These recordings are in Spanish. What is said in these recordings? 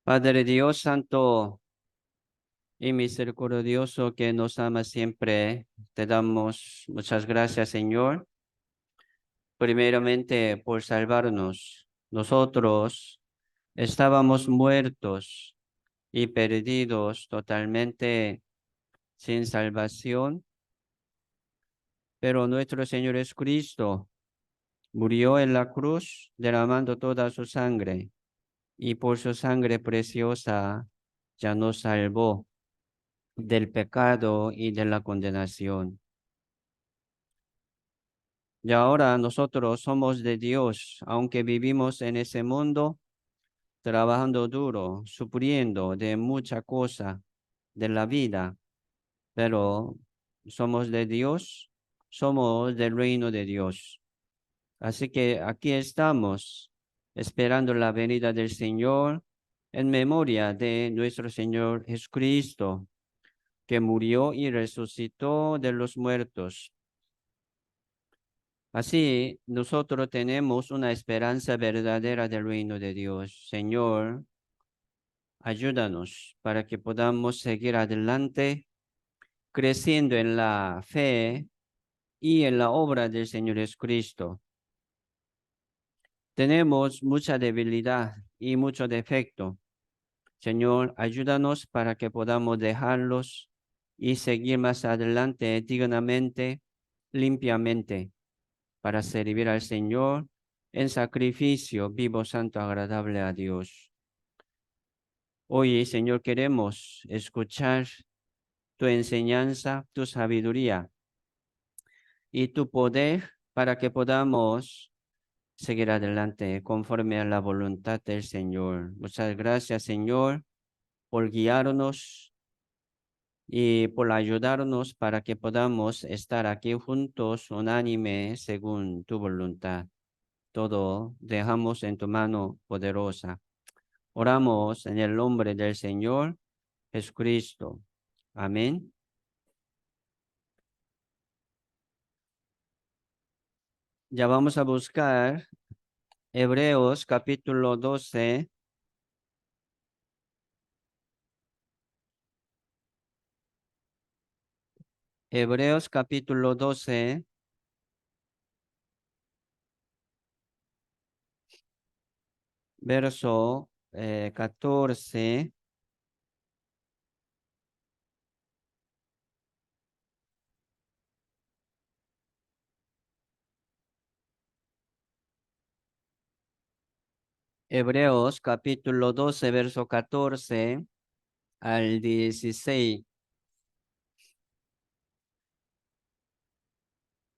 Padre Dios Santo y misericordioso que nos ama siempre, te damos muchas gracias, Señor, primeramente por salvarnos. Nosotros estábamos muertos y perdidos totalmente sin salvación, pero nuestro Señor Jesucristo murió en la cruz derramando toda su sangre y por su sangre preciosa ya nos salvó del pecado y de la condenación. Y ahora nosotros somos de Dios, aunque vivimos en ese mundo, trabajando duro, sufriendo de mucha cosa de la vida, pero somos de Dios, somos del reino de Dios. Así que aquí estamos, esperando la venida del Señor en memoria de nuestro Señor Jesucristo, que murió y resucitó de los muertos. Así, nosotros tenemos una esperanza verdadera del reino de Dios. Señor, ayúdanos para que podamos seguir adelante, creciendo en la fe y en la obra del Señor Jesucristo. Tenemos mucha debilidad y mucho defecto. Señor, ayúdanos para que podamos dejarlos y seguir más adelante dignamente, limpiamente, para servir al Señor en sacrificio vivo, santo, agradable a Dios. Hoy, Señor, queremos escuchar tu enseñanza, tu sabiduría y tu poder para que podamos seguir adelante conforme a la voluntad del Señor. Muchas gracias, Señor, por guiarnos y por ayudarnos para que podamos estar aquí juntos, unánime, según tu voluntad. Todo dejamos en tu mano poderosa. Oramos en el nombre del Señor Jesucristo. Amén. Ya vamos a buscar Hebreos capítulo 12. Hebreos capítulo 12, verso 14. Hebreos capítulo 12, verso 14 al 16.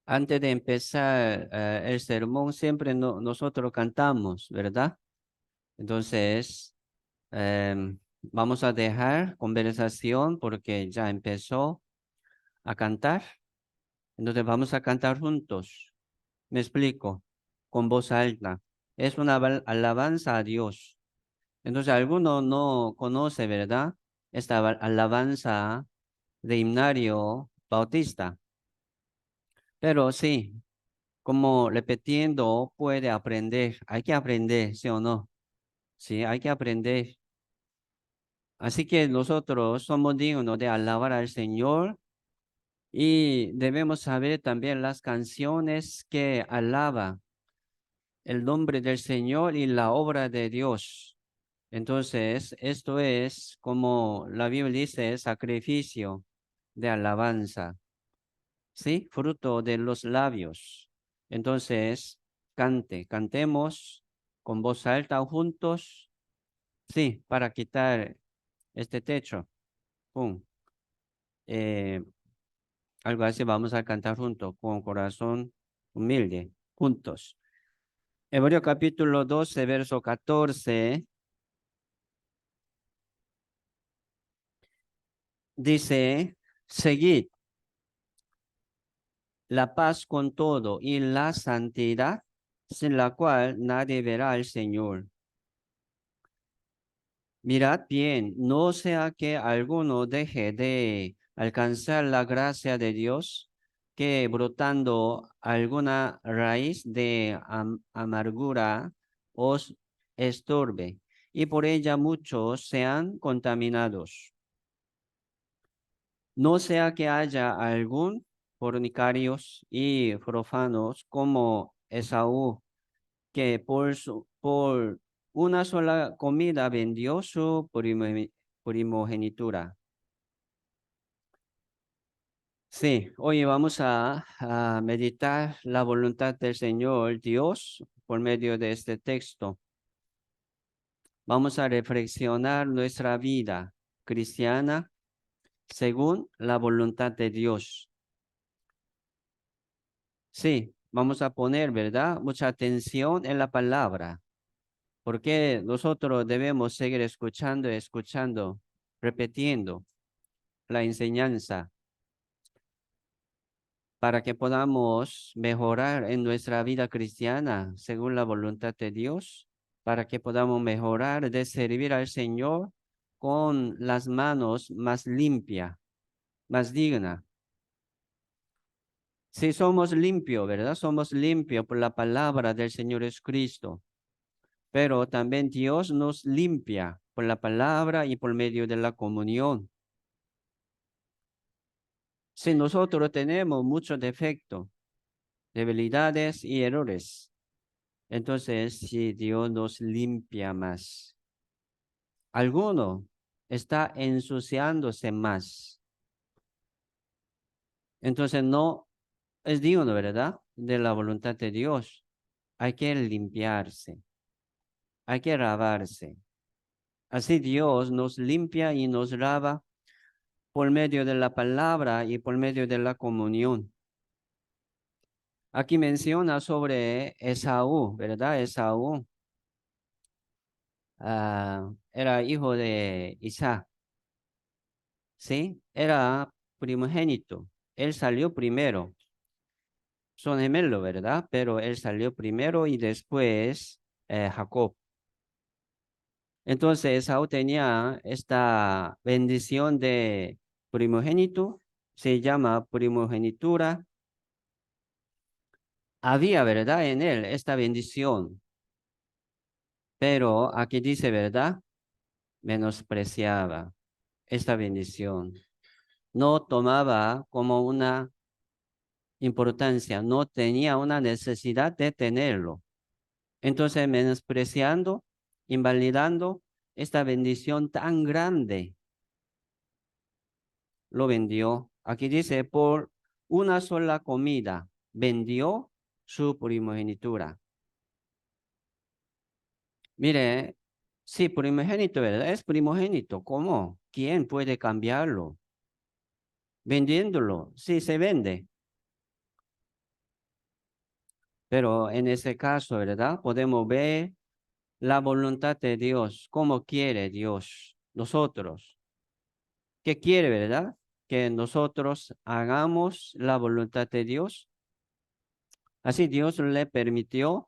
Antes de empezar el sermón, siempre nosotros cantamos, ¿verdad? Entonces, vamos a dejar conversación porque ya empezó a cantar. Entonces, vamos a cantar juntos. Me explico, con voz alta. Es una alabanza a Dios. Entonces, alguno no conoce, ¿verdad? Esta alabanza de Himnario Bautista. Pero sí, como repitiendo puede aprender. Hay que aprender, ¿sí o no? Sí, hay que aprender. Así que nosotros somos dignos de alabar al Señor y debemos saber también las canciones que alaba el nombre del Señor y la obra de Dios. Entonces, esto es como la Biblia dice, sacrificio de alabanza, ¿sí? Fruto de los labios. Entonces, cantemos con voz alta juntos, sí, para quitar este techo. Pum. Eh, Algo así vamos a cantar juntos, con corazón humilde, juntos. Hebreo capítulo 12, verso 14, dice, seguid la paz con todo y la santidad, sin la cual nadie verá al Señor. Mirad bien, no sea que alguno deje de alcanzar la gracia de Dios, que brotando alguna raíz de amargura os estorbe y por ella muchos sean contaminados. No sea que haya algún fornicarios y profanos como Esaú, que por una sola comida vendió su primogenitura. Sí, hoy vamos a meditar la voluntad del Señor Dios por medio de este texto. Vamos a reflexionar nuestra vida cristiana según la voluntad de Dios. Sí, vamos a poner, ¿verdad? Mucha atención en la palabra, porque nosotros debemos seguir escuchando, escuchando, repitiendo la enseñanza para que podamos mejorar en nuestra vida cristiana según la voluntad de Dios, para que podamos mejorar de servir al Señor con las manos más limpias, más dignas. Si somos limpios, ¿verdad? Somos limpios por la palabra del Señor Jesucristo, pero también Dios nos limpia por la palabra y por medio de la comunión. Si nosotros tenemos muchos defectos, debilidades y errores, entonces si Dios nos limpia más. Alguno está ensuciándose más. Entonces no es digno, ¿verdad? De la voluntad de Dios. Hay que limpiarse, hay que lavarse. Así Dios nos limpia y nos lava por medio de la palabra y por medio de la comunión. Aquí menciona sobre Esaú, ¿verdad? Esaú era hijo de Isaac, ¿sí? Era primogénito. Él salió primero. Son gemelos, ¿verdad? Pero él salió primero y después Jacob. Entonces Esaú tenía esta bendición de primogénito, se llama primogenitura. Había, ¿verdad? En él esta bendición, pero aquí dice, ¿verdad? Menospreciaba esta bendición. No tomaba como una importancia, no tenía una necesidad de tenerlo. Entonces, menospreciando, invalidando esta bendición tan grande, lo vendió. Aquí dice, por una sola comida, vendió su primogenitura. Mire, sí, primogénito, ¿verdad? Es primogénito. ¿Cómo? ¿Quién puede cambiarlo? Vendiéndolo. Sí, se vende. Pero en ese caso, ¿verdad? Podemos ver la voluntad de Dios, cómo quiere Dios. Nosotros. ¿Qué quiere, verdad? Que nosotros hagamos la voluntad de Dios. Así Dios le permitió.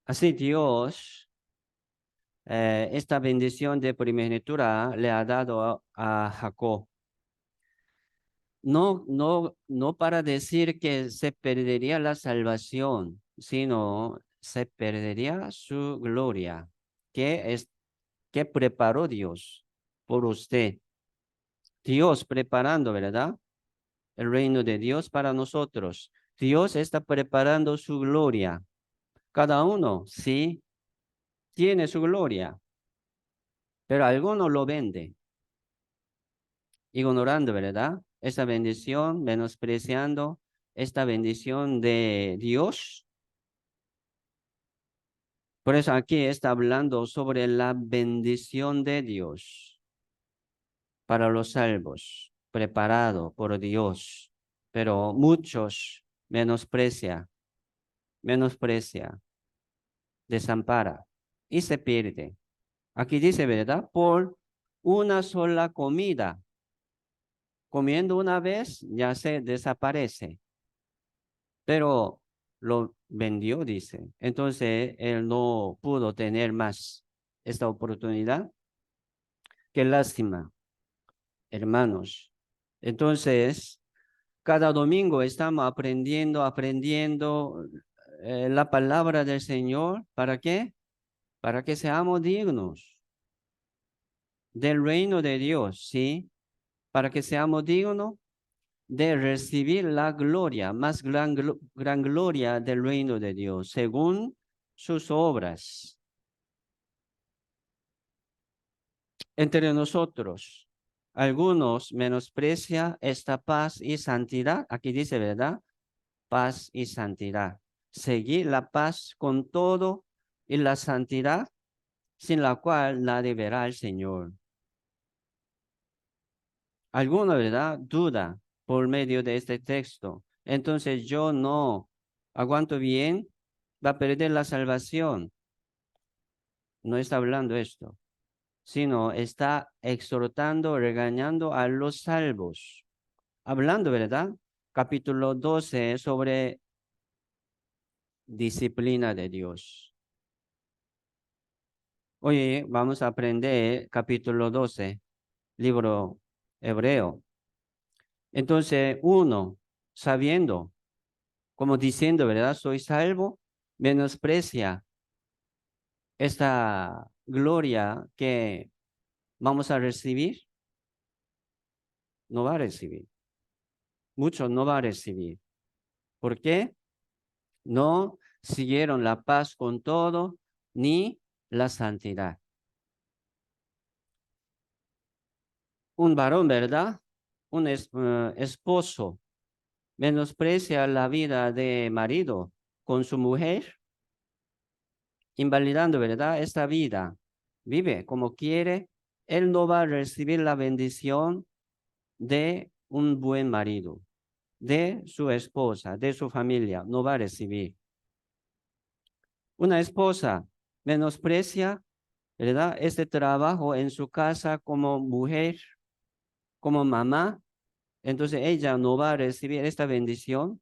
Así Dios, esta bendición de primogenitura le ha dado a Jacob. No para decir que se perdería la salvación, sino se perdería su gloria, que preparó Dios por usted. Dios preparando, ¿verdad? El reino de Dios para nosotros. Dios está preparando su gloria. Cada uno, sí, tiene su gloria, pero alguno lo vende, ignorando, ¿verdad? Esa bendición, menospreciando esta bendición de Dios. Por eso aquí está hablando sobre la bendición de Dios para los salvos, preparado por Dios. Pero muchos menosprecia, desampara y se pierde. Aquí dice, ¿verdad? Por una sola comida. Comiendo una vez ya se desaparece, pero lo vendió, dice. Entonces él no pudo tener más esta oportunidad. Qué lástima, hermanos. Entonces, cada domingo estamos aprendiendo, aprendiendo. la palabra del Señor. ¿Para qué? Para que seamos dignos del reino de Dios, ¿sí? Para que seamos dignos de recibir la gloria, más gran gloria del reino de Dios, según sus obras. Entre nosotros, algunos menosprecia esta paz y santidad. Aquí dice, ¿verdad? Paz y santidad. Seguir la paz con todo y la santidad, sin la cual nadie verá al Señor. Alguno, ¿verdad? Duda por medio de este texto. Entonces yo no aguanto bien, va a perder la salvación. No está hablando esto, sino está exhortando, regañando a los salvos. Hablando, ¿verdad? Capítulo 12 sobre disciplina de Dios. Oye, vamos a aprender capítulo 12, libro hebreo. Entonces, uno, sabiendo, como diciendo, ¿verdad? Soy salvo, menosprecia esta gloria que vamos a recibir, no va a recibir. Muchos no va a recibir. ¿Por qué? No siguieron la paz con todo, ni la santidad. Un varón, ¿verdad? Un esposo menosprecia la vida de marido con su mujer, invalidando, ¿verdad? Esta vida. Vive como quiere. Él no va a recibir la bendición de un buen marido, de su esposa, de su familia. No va a recibir. Una esposa menosprecia, ¿verdad? Este trabajo en su casa como mujer, como mamá. Entonces ella no va a recibir esta bendición,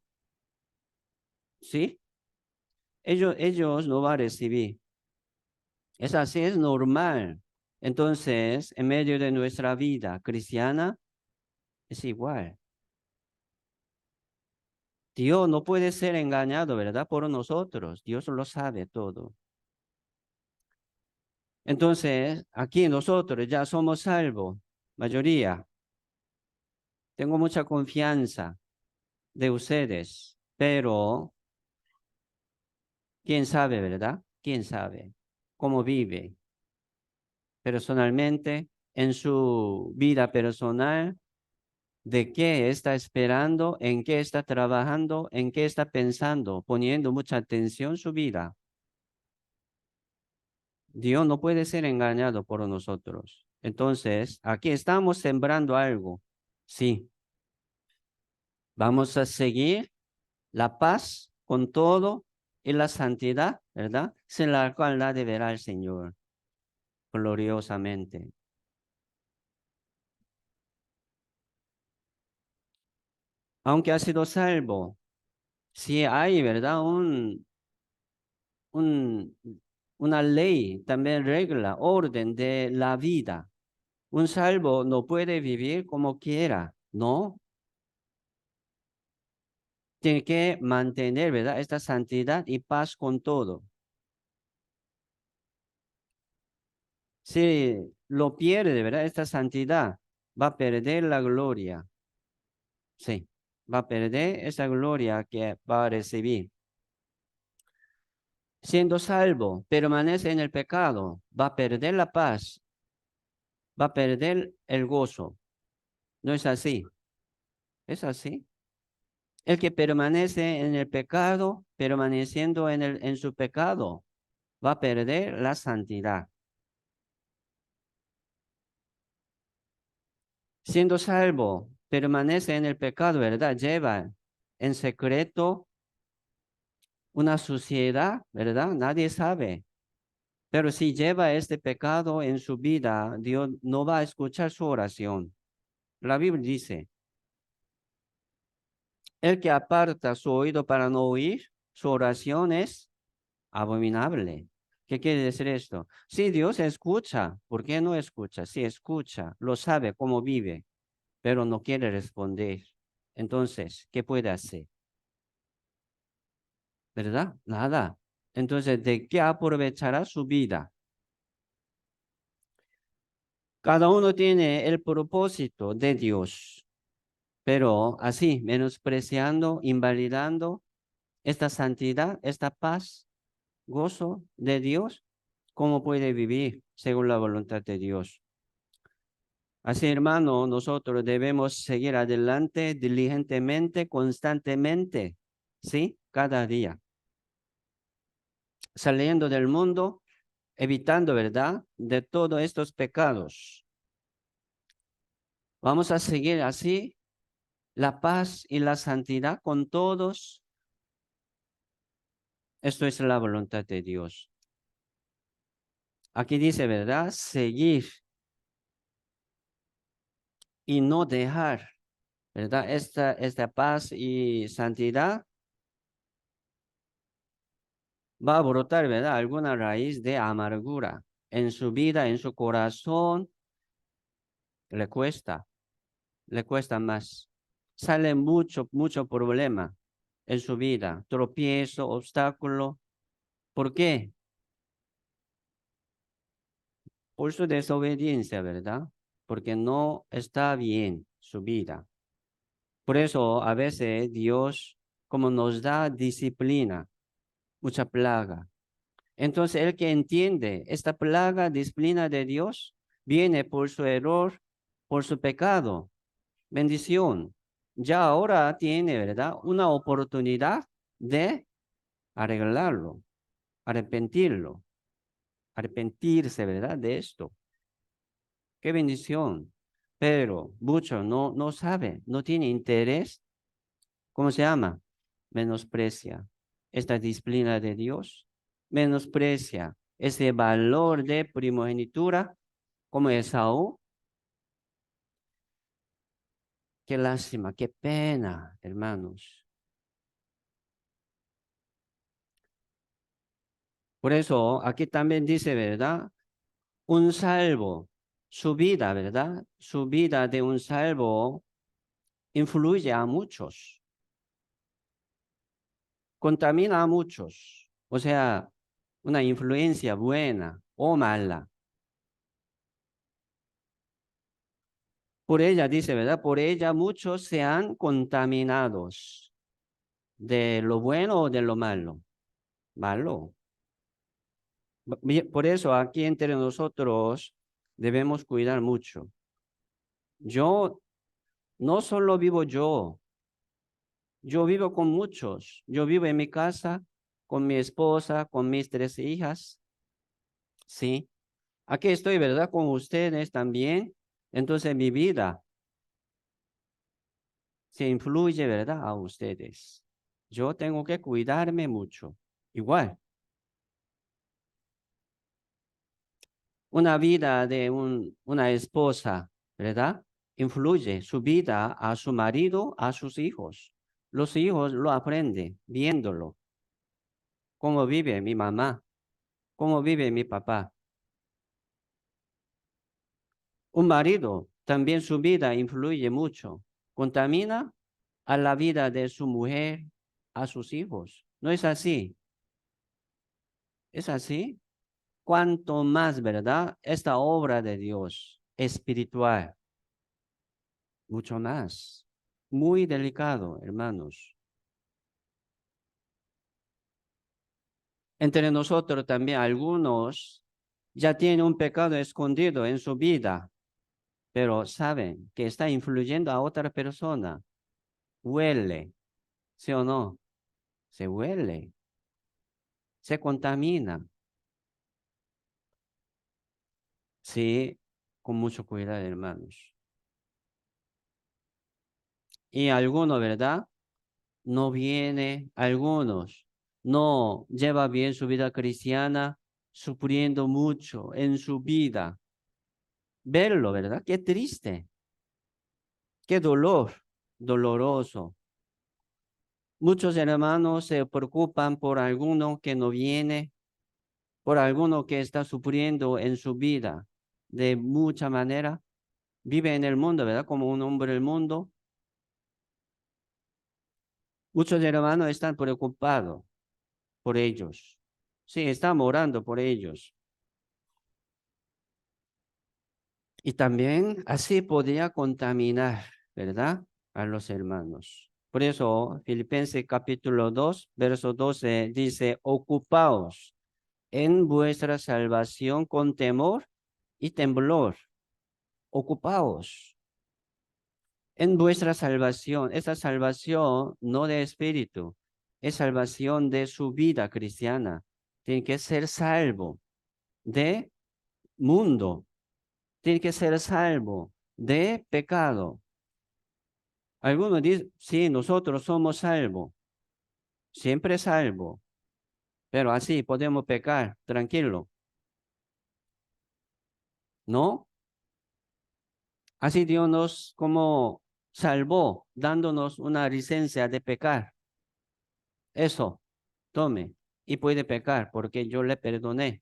¿sí? Ellos no van a recibir. Es así, es normal. Entonces, en medio de nuestra vida cristiana, es igual. Dios no puede ser engañado, ¿verdad? Por nosotros. Dios lo sabe todo. Entonces, aquí nosotros ya somos salvos, mayoría. Tengo mucha confianza de ustedes, pero quién sabe, ¿verdad? ¿Quién sabe cómo vive personalmente en su vida personal? ¿De qué está esperando? ¿En qué está trabajando? ¿En qué está pensando? Poniendo mucha atención en su vida. Dios no puede ser engañado por nosotros. Entonces, aquí estamos sembrando algo. Sí, vamos a seguir la paz con todo y la santidad, ¿verdad? Sin la cual nadie verá al Señor gloriosamente. Aunque ha sido salvo, si hay, ¿verdad? Un, una ley, también regla, orden de la vida. Un salvo no puede vivir como quiera, no. Tiene que mantener, ¿verdad? Esta santidad y paz con todo. Si lo pierde, ¿verdad? Esta santidad, va a perder la gloria. Sí, va a perder esa gloria que va a recibir. Siendo salvo, permanece en el pecado, va a perder la paz, va a perder el gozo. ¿No es así? Es así. El que permanece en el pecado, permaneciendo en su pecado, va a perder la santidad. Siendo salvo, permanece en el pecado, ¿verdad? Lleva en secreto una suciedad, ¿verdad? Nadie sabe. Pero si lleva este pecado en su vida, Dios no va a escuchar su oración. La Biblia dice, el que aparta su oído para no oír, su oración es abominable. ¿Qué quiere decir esto? Si Dios escucha, ¿por qué no escucha? Si escucha, lo sabe cómo vive, pero no quiere responder. Entonces, ¿qué puede hacer? ¿verdad? Nada. Entonces, ¿de qué aprovechará su vida? Cada uno tiene el propósito de Dios, pero así, menospreciando, invalidando esta santidad, esta paz, gozo de Dios, ¿cómo puede vivir según la voluntad de Dios? Así, hermano, nosotros debemos seguir adelante diligentemente, constantemente, ¿sí? Cada día, saliendo del mundo, evitando, ¿verdad? De todos estos pecados. Vamos a seguir así la paz y la santidad con todos. Esto es la voluntad de Dios. Aquí dice, ¿verdad? Seguir y no dejar, ¿verdad? Esta paz y santidad va a brotar, ¿verdad? Alguna raíz de amargura en su vida, en su corazón, le cuesta más. Sale mucho problema en su vida, tropiezo, obstáculo. ¿Por qué? Por su desobediencia, ¿verdad? Porque no está bien su vida. Por eso a veces Dios, como nos da disciplina, mucha plaga. Entonces el que entiende esta plaga, disciplina de Dios, viene por su error, por su pecado, bendición. Ya ahora tiene, ¿verdad? Una oportunidad de arreglarlo, arrepentirlo, arrepentirse, ¿verdad? De esto. Qué bendición. Pero muchos no sabe, no tiene interés. ¿Cómo se llama? Menosprecia esta disciplina de Dios. Menosprecia ese valor de primogenitura como Esaú. Qué lástima, qué pena, hermanos. Por eso aquí también dice, ¿verdad? Un salvo, su vida, ¿verdad? Su vida de un salvo influye a muchos, contamina a muchos. O sea, una influencia buena o mala. Por ella, dice, ¿verdad? Por ella muchos se han contaminados de lo bueno o de lo malo. Malo. Por eso aquí entre nosotros debemos cuidar mucho. Yo no solo vivo yo vivo con muchos. Yo vivo en mi casa con mi esposa, con mis 3 hijas. Sí. Aquí estoy, ¿verdad? Con ustedes también. Entonces mi vida se influye, ¿verdad? A ustedes. Yo tengo que cuidarme mucho. Igual, una vida de una esposa, ¿verdad? Influye su vida a su marido, a sus hijos. Los hijos lo aprenden viéndolo. Cómo vive mi mamá, cómo vive mi papá. Un marido también su vida influye mucho. Contamina a la vida de su mujer, a sus hijos. ¿No es así? ¿Es así? Cuanto más, ¿verdad? Esta obra de Dios espiritual, mucho más. Muy delicado, hermanos. Entre nosotros también algunos ya tienen un pecado escondido en su vida, pero saben que está influyendo a otra persona. Huele, ¿sí o no? Se huele, se contamina. Sí, con mucho cuidado, hermanos. Y algunos, ¿verdad? No viene, algunos no lleva bien su vida cristiana, sufriendo mucho en su vida. Verlo, ¿verdad? Qué triste, qué doloroso. Muchos hermanos se preocupan por alguno que no viene, por alguno que está sufriendo en su vida de mucha manera. Vive en el mundo, ¿verdad? Como un hombre del mundo. Muchos hermanos están preocupados. por ellos. Sí, estamos orando por ellos. Y también así podría contaminar, ¿verdad? A los hermanos. Por eso, Filipenses capítulo 2, verso 12 dice, ocupaos en vuestra salvación con temor y temblor. Ocupaos en vuestra salvación. Esa salvación no de espíritu, es salvación de su vida cristiana. Tiene que ser salvo de mundo. Tiene que ser salvo de pecado. Algunos dicen, sí, nosotros somos salvos, siempre salvo, pero así podemos pecar, tranquilo. ¿No? Así Dios nos como salvó, dándonos una licencia de pecar. Eso, tome, y puede pecar porque yo le perdoné.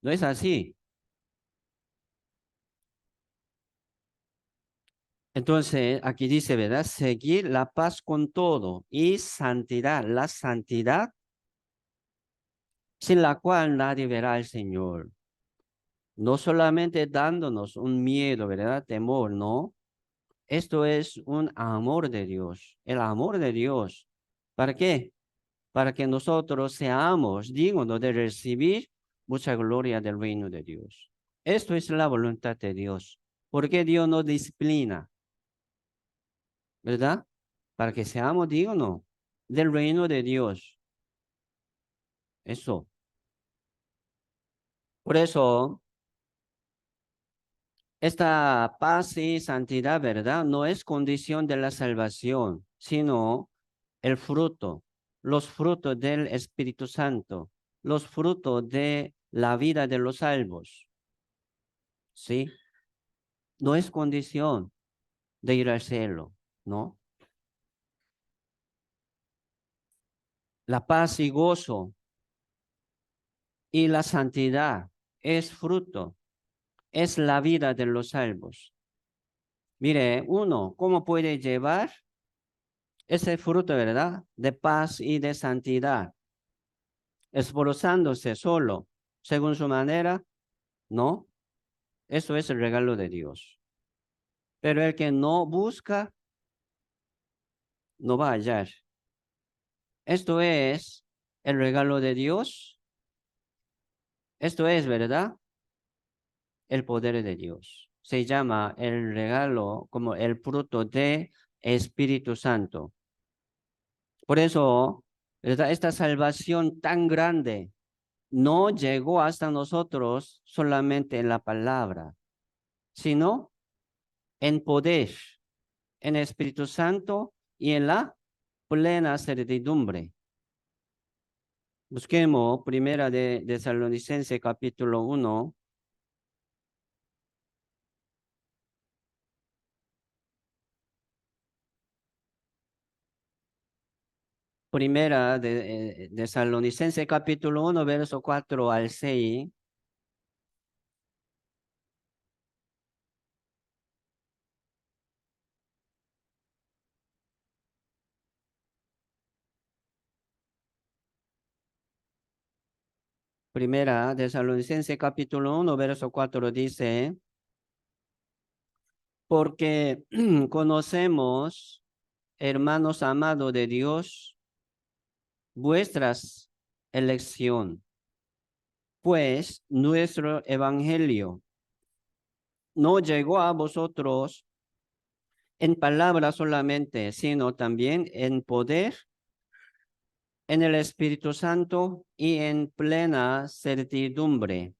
No es así. Entonces, aquí dice, ¿verdad? Seguir la paz con todo y santidad, la santidad sin la cual nadie verá al Señor. No solamente dándonos un miedo, ¿verdad? Temor, no. Esto es un amor de Dios, el amor de Dios. ¿Para qué? Para que nosotros seamos dignos de recibir mucha gloria del reino de Dios. Esto es la voluntad de Dios. ¿Por qué Dios nos disciplina? ¿Verdad? Para que seamos dignos del reino de Dios. Eso. Por eso, esta paz y santidad, ¿verdad? No es condición de la salvación, sino el fruto, los frutos del Espíritu Santo, los frutos de la vida de los salvos. ¿Sí? No es condición de ir al cielo, ¿no? La paz y gozo y la santidad es fruto, es la vida de los salvos. Mire, uno, ¿cómo puede llevar ese fruto, verdad? De paz y de santidad, esforzándose solo, según su manera, no. Eso es el regalo de Dios. Pero el que no busca, no va a hallar. Esto es el regalo de Dios. Esto es, ¿verdad? El poder de Dios. Se llama el regalo como el fruto de Espíritu Santo. Por eso, ¿verdad? Esta salvación tan grande no llegó hasta nosotros solamente en la palabra, sino en poder, en Espíritu Santo y en la plena certidumbre. Busquemos primera de Tesalonicenses capítulo 1. Primera de Tesalonicenses capítulo 1, verso 4 al 6. Primera de Tesalonicenses capítulo 1, verso 4 dice, porque conocemos, hermanos amados de Dios, vuestras elección, pues nuestro evangelio no llegó a vosotros en palabras solamente, sino también en poder, en el Espíritu Santo y en plena certidumbre,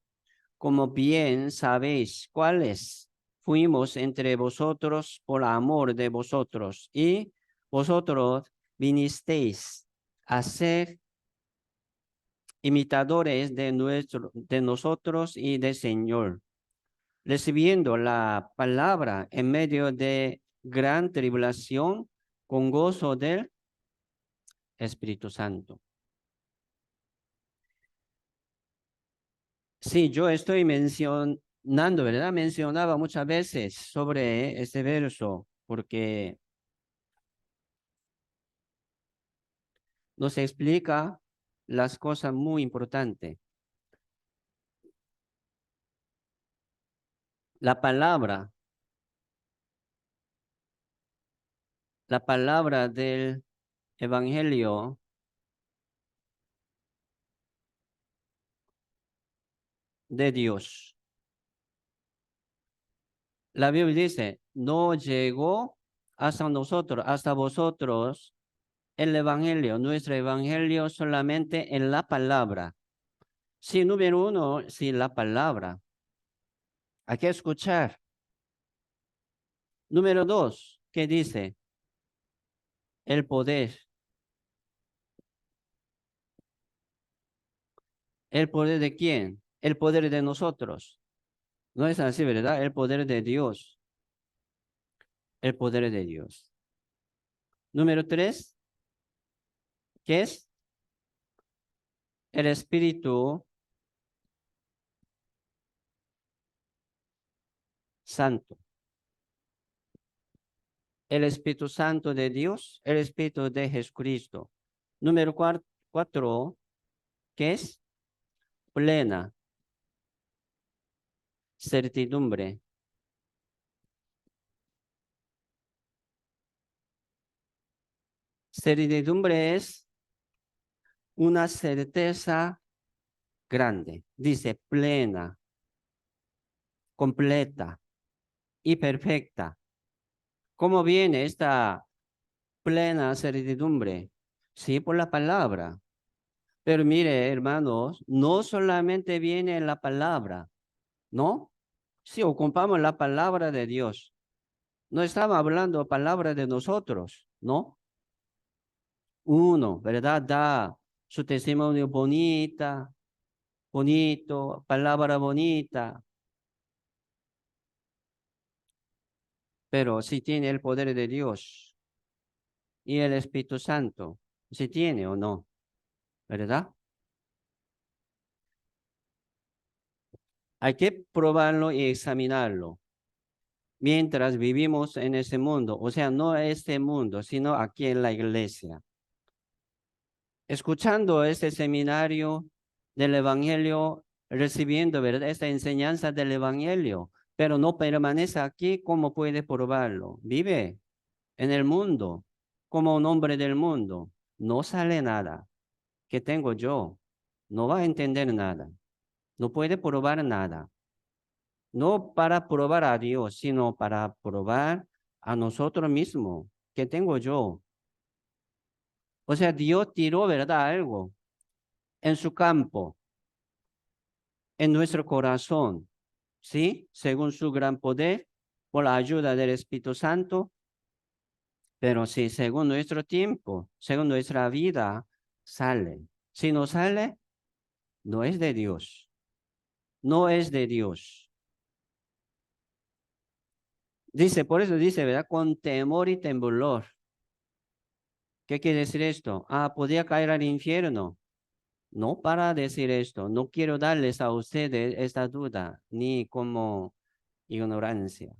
como bien sabéis cuáles fuimos entre vosotros por amor de vosotros, y vosotros vinisteis a ser imitadores de nosotros y del Señor, recibiendo la palabra en medio de gran tribulación con gozo del Espíritu Santo. Sí, yo estoy mencionando, ¿verdad? Mencionaba muchas veces sobre este verso porque nos explica, las cosas muy importantes. La palabra del Evangelio de Dios. La Biblia dice, no llegó hasta nosotros, hasta vosotros, el Evangelio, nuestro Evangelio solamente en la palabra. Sí, número uno, sí, la palabra. Hay que escuchar. Número dos, ¿qué dice? El poder. ¿El poder de quién? El poder de nosotros. No es así, ¿verdad? El poder de Dios. El poder de Dios. Número tres, ¿qué es? El Espíritu Santo. El Espíritu Santo de Dios, el Espíritu de Jesucristo. Número cuatro, ¿qué es? Plena certidumbre. Certidumbre es una certeza grande. Dice plena, completa y perfecta. ¿Cómo viene esta plena certidumbre? Sí, por la palabra. Pero mire, hermanos, no solamente viene la palabra, ¿no? Si ocupamos la palabra de Dios, no estamos hablando palabra de nosotros, ¿no? Uno, ¿verdad? Da su testimonio bonito, palabra bonita, pero si tiene el poder de Dios y el Espíritu Santo, si tiene o no, ¿verdad? Hay que probarlo y examinarlo mientras vivimos en ese mundo, o sea, no este mundo, sino aquí en la iglesia. Escuchando este seminario del Evangelio, recibiendo, ¿verdad? Esta enseñanza del Evangelio, pero no permanece aquí, ¿cómo puede probarlo? Vive en el mundo, como un hombre del mundo. No sale nada que tengo yo. No va a entender nada. No puede probar nada. No para probar a Dios, sino para probar a nosotros mismos. ¿Qué tengo yo? O sea, Dios tiró, ¿verdad? Algo en su campo, en nuestro corazón, ¿sí? Según su gran poder, por la ayuda del Espíritu Santo, pero si según nuestro tiempo, según nuestra vida, sale. Si no sale, no es de Dios. No es de Dios. Dice, por eso dice, ¿verdad? Con temor y temblor. ¿Qué quiere decir esto? Ah, podía caer al infierno. No para decir esto. No quiero darles a ustedes esta duda, ni como ignorancia,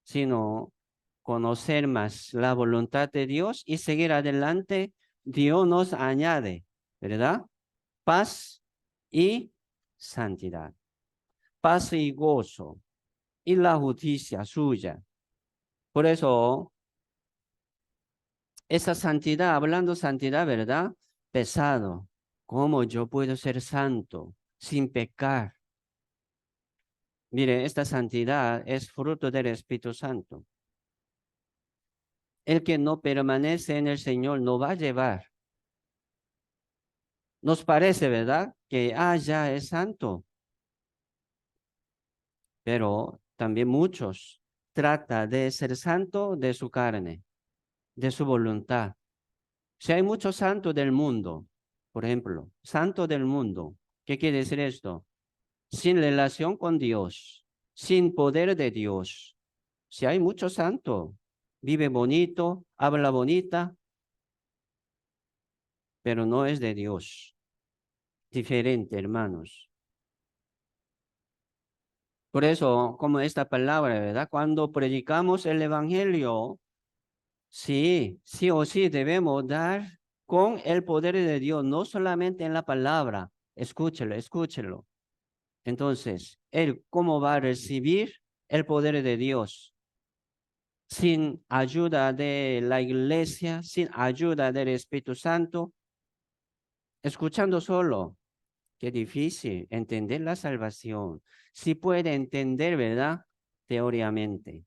sino conocer más la voluntad de Dios y seguir adelante. Dios nos añade, ¿verdad? Paz y santidad. Paz y gozo y la justicia suya. Por eso, esa santidad, hablando santidad, ¿verdad? Pesado. ¿Cómo yo puedo ser santo sin pecar? Mire, esta santidad es fruto del Espíritu Santo. El que no permanece en el Señor no va a llevar. Nos parece, ¿verdad? Que, ya es santo, pero también muchos trata de ser santo de su carne, de su voluntad. Si hay muchos santos del mundo, por ejemplo, santo del mundo, ¿qué quiere decir esto? Sin relación con Dios, sin poder de Dios. Si hay muchos santos, vive bonito, habla bonita, pero no es de Dios. Diferente, hermanos. Por eso, como esta palabra, ¿verdad? Cuando predicamos el evangelio, sí, sí o sí debemos dar con el poder de Dios, no solamente en la palabra. Escúchelo, escúchelo. Entonces, él, ¿cómo va a recibir el poder de Dios? Sin ayuda de la iglesia, sin ayuda del Espíritu Santo, escuchando solo. Qué difícil entender la salvación. Sí puede entender, ¿verdad? Teóricamente.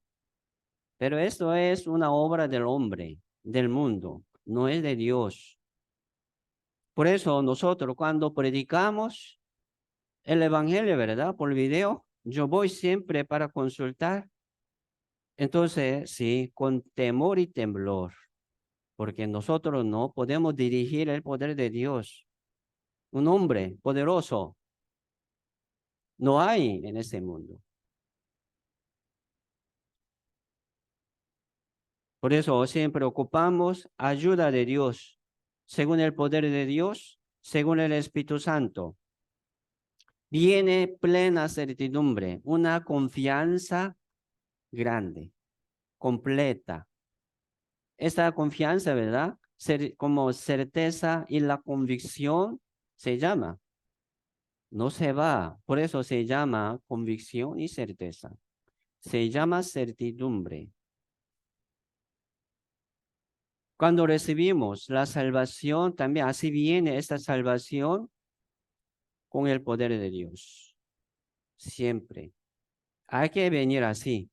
Pero esto es una obra del hombre, del mundo, no es de Dios. Por eso nosotros cuando predicamos el evangelio, ¿verdad? Por video, yo voy siempre para consultar. Entonces, sí, con temor y temblor, porque nosotros no podemos dirigir el poder de Dios. Un hombre poderoso no hay en este mundo. Por eso siempre ocupamos ayuda de Dios, según el poder de Dios, según el Espíritu Santo. Viene plena certidumbre, una confianza grande, completa. Esta confianza, ¿verdad? Como certeza y la convicción se llama, no se va. Por eso se llama convicción y certeza. Se llama certidumbre. Cuando recibimos la salvación, también así viene esta salvación con el poder de Dios. Siempre. Hay que venir así.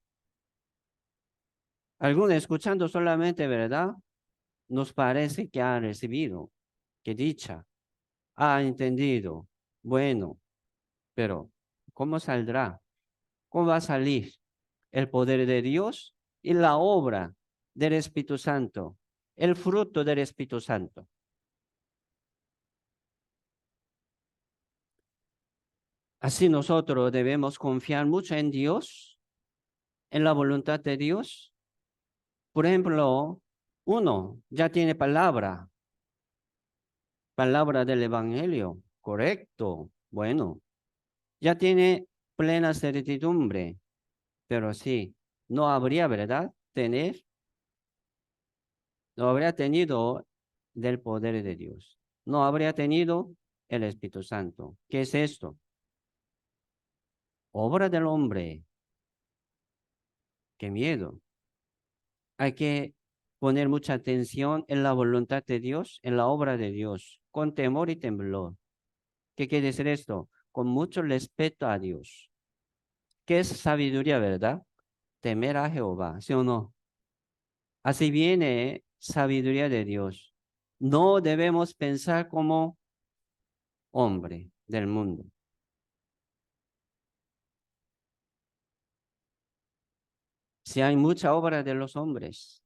Algunos escuchando solamente, ¿verdad? Nos parece que ha recibido, que dicha, ha entendido. Bueno, pero ¿cómo saldrá? ¿Cómo va a salir el poder de Dios y la obra del Espíritu Santo, el fruto del Espíritu Santo? Así nosotros debemos confiar mucho en Dios, en la voluntad de Dios. Por ejemplo, uno ya tiene palabra, palabra del Evangelio, correcto, bueno, ya tiene plena certidumbre, pero sí, no habría, ¿verdad? No habría tenido del poder de Dios, no habría tenido el Espíritu Santo. ¿Qué es esto? Obra del hombre, qué miedo. Hay que poner mucha atención en la voluntad de Dios, en la obra de Dios, con temor y temblor. ¿Qué quiere decir esto? Con mucho respeto a Dios. ¿Qué es sabiduría, verdad? Temer a Jehová, ¿sí o no? Así viene sabiduría de Dios. No debemos pensar como hombre del mundo. Si hay mucha obra de los hombres,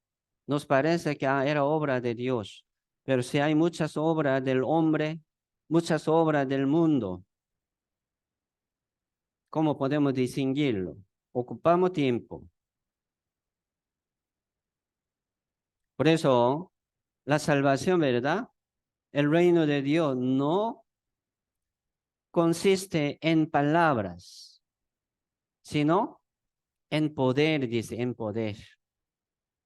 nos parece que era obra de Dios, pero si hay muchas obras del hombre, muchas obras del mundo, ¿cómo podemos distinguirlo? Ocupamos tiempo. Por eso, la salvación, ¿verdad? El reino de Dios no consiste en palabras, sino en poder, dice, en poder.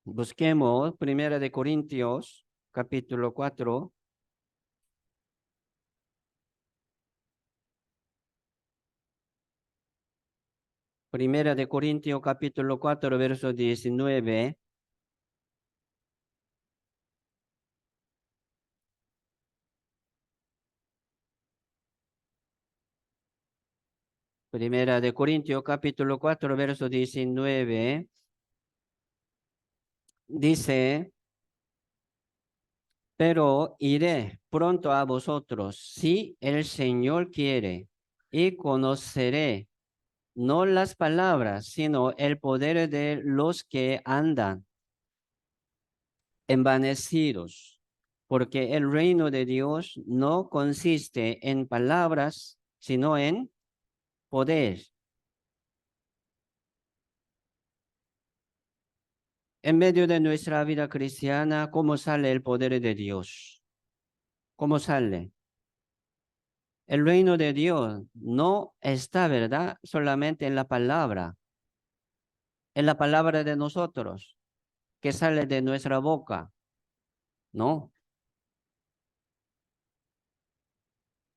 Busquemos Primera de Corintios, capítulo 4. Primera de Corintios, capítulo 4, verso 19. Primera de Corintios, capítulo 4, verso 19. Dice, pero iré pronto a vosotros, si el Señor quiere, y conoceré no las palabras, sino el poder de los que andan envanecidos, porque el reino de Dios no consiste en palabras, sino en poder. En medio de nuestra vida cristiana, ¿cómo sale el poder de Dios? ¿Cómo sale? El reino de Dios no está, ¿verdad? Solamente en la palabra de nosotros, que sale de nuestra boca, ¿no?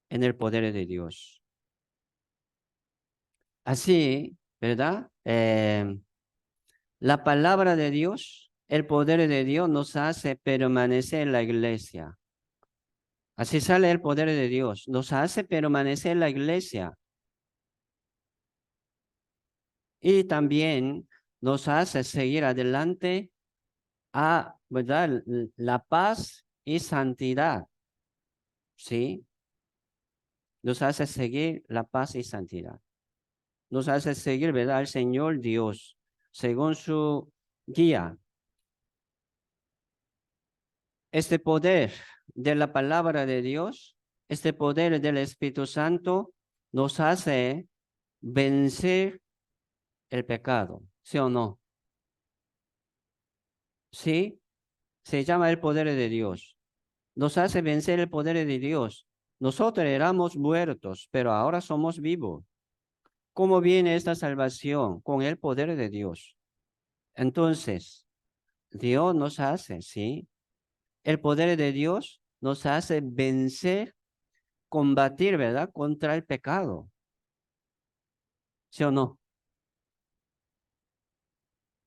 en el poder de Dios. Así, ¿verdad? La palabra de Dios, el poder de Dios nos hace permanecer en la iglesia. Así sale el poder de Dios, nos hace permanecer en la iglesia y también nos hace seguir adelante a, ¿verdad? La paz y santidad, ¿sí? Nos hace seguir la paz y santidad. Nos hace seguir, ¿verdad? Al Señor Dios, según su guía. Este poder de la palabra de Dios, este poder del Espíritu Santo, nos hace vencer el pecado, ¿sí o no? Sí, se llama el poder de Dios. Nos hace vencer el poder de Dios. Nosotros éramos muertos, pero ahora somos vivos. ¿Cómo viene esta salvación? Con el poder de Dios. Entonces, Dios nos hace, ¿sí? El poder de Dios nos hace vencer, combatir, ¿verdad? Contra el pecado. ¿Sí o no?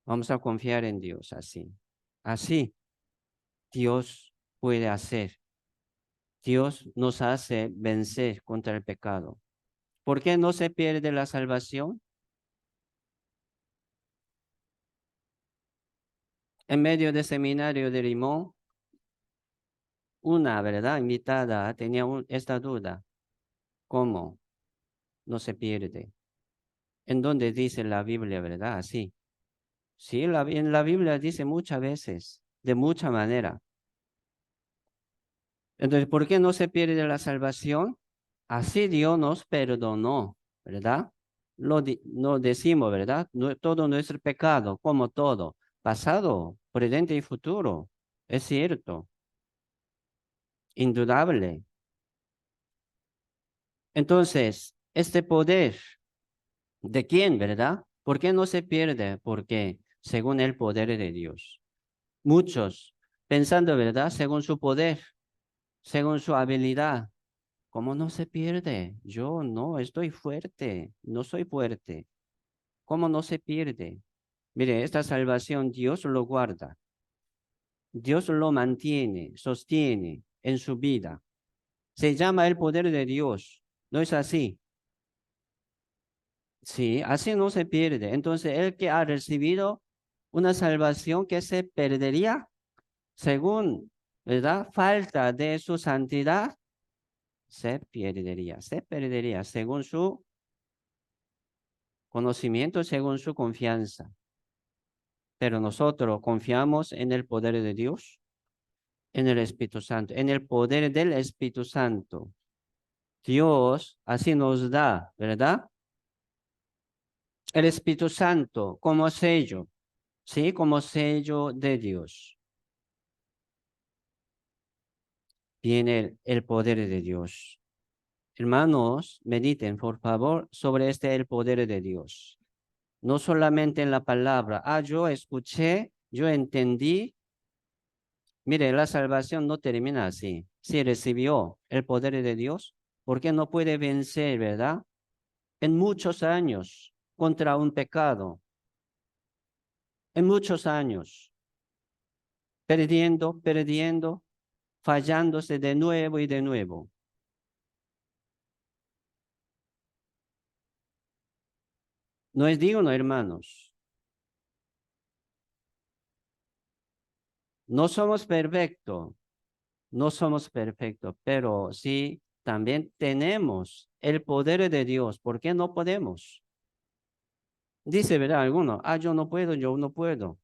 Vamos a confiar en Dios así. Así Dios puede hacer. Dios nos hace vencer contra el pecado. ¿Por qué no se pierde la salvación? En medio del seminario de Limón, una, ¿verdad? Invitada tenía esta duda. ¿Cómo no se pierde? ¿En dónde dice la Biblia, verdad? Así. Sí, en la Biblia dice muchas veces, de mucha manera. Entonces, ¿por qué no se pierde la salvación? Así Dios nos perdonó, ¿verdad? Lo decimos, ¿verdad? Todo nuestro pecado, como todo, pasado, presente y futuro. Es cierto, indudable. Entonces, este poder, ¿de quién, verdad? ¿Por qué no se pierde? Porque según el poder de Dios. Muchos, pensando, ¿verdad? Según su poder, según su habilidad. ¿Cómo no se pierde? Yo no, estoy fuerte, no soy fuerte. ¿Cómo no se pierde? Mire, esta salvación Dios lo guarda, Dios lo mantiene, sostiene en su vida. Se llama el poder de Dios, ¿no es así? Sí, así no se pierde. Entonces, el que ha recibido una salvación que se perdería según, ¿verdad? Falta de su santidad, se perdería según su conocimiento, según su confianza. Pero nosotros confiamos en el poder de Dios, en el Espíritu Santo, en el poder del Espíritu Santo. Dios así nos da, ¿verdad? El Espíritu Santo como sello, ¿sí? Como sello de Dios. Viene el poder de Dios. Hermanos, mediten, por favor, sobre el poder de Dios. No solamente en la palabra. Yo escuché, yo entendí. Mire, la salvación no termina así. Si recibió el poder de Dios, ¿por qué no puede vencer, verdad? En muchos años contra un pecado, en muchos años, perdiendo, fallándose de nuevo y de nuevo. No es digno, hermanos. No somos perfectos, no somos perfectos, pero sí también tenemos el poder de Dios. ¿Por qué no podemos? Dice, ¿verdad? Alguno, yo no puedo, yo no puedo.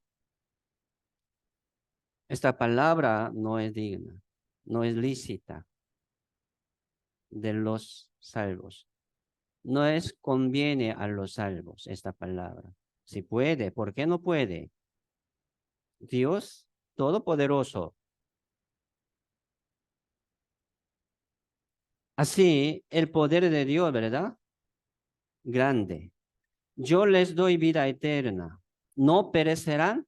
Esta palabra no es digna, no es lícita de los salvos. No es conviene a los salvos esta palabra. Si puede, ¿por qué no puede? Dios Todopoderoso. Así, el poder de Dios, ¿verdad? Grande. Yo les doy vida eterna. No perecerán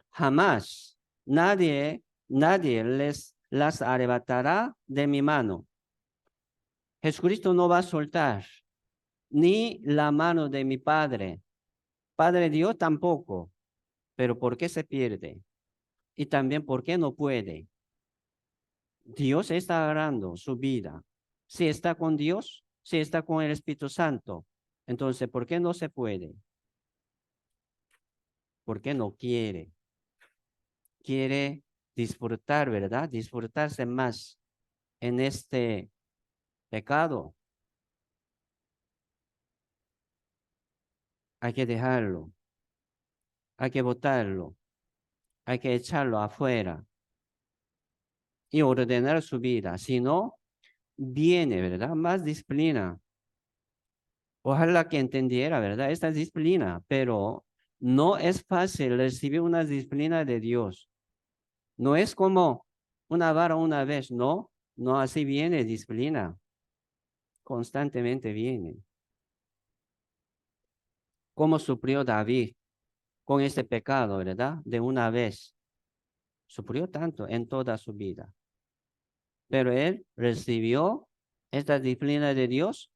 jamás. Nadie les las arrebatará de mi mano. Jesucristo no va a soltar ni la mano de mi Padre. Padre Dios tampoco. Pero ¿por qué se pierde? Y también ¿por qué no puede? Dios está agarrando su vida. Si está con Dios, si está con el Espíritu Santo, entonces ¿por qué no se puede? ¿Por qué no quiere? Quiere disfrutar, ¿verdad? Disfrutarse más en este pecado. Hay que dejarlo, hay que botarlo, hay que echarlo afuera y ordenar su vida. Si no, viene, ¿verdad? Más disciplina. Ojalá que entendiera, ¿verdad? Esta disciplina, pero no es fácil recibir una disciplina de Dios. No es como una vara una vez, no, no así viene disciplina, constantemente viene. Como sufrió David con este pecado, ¿verdad? De una vez. Sufrió tanto en toda su vida. Pero él recibió esta disciplina de Dios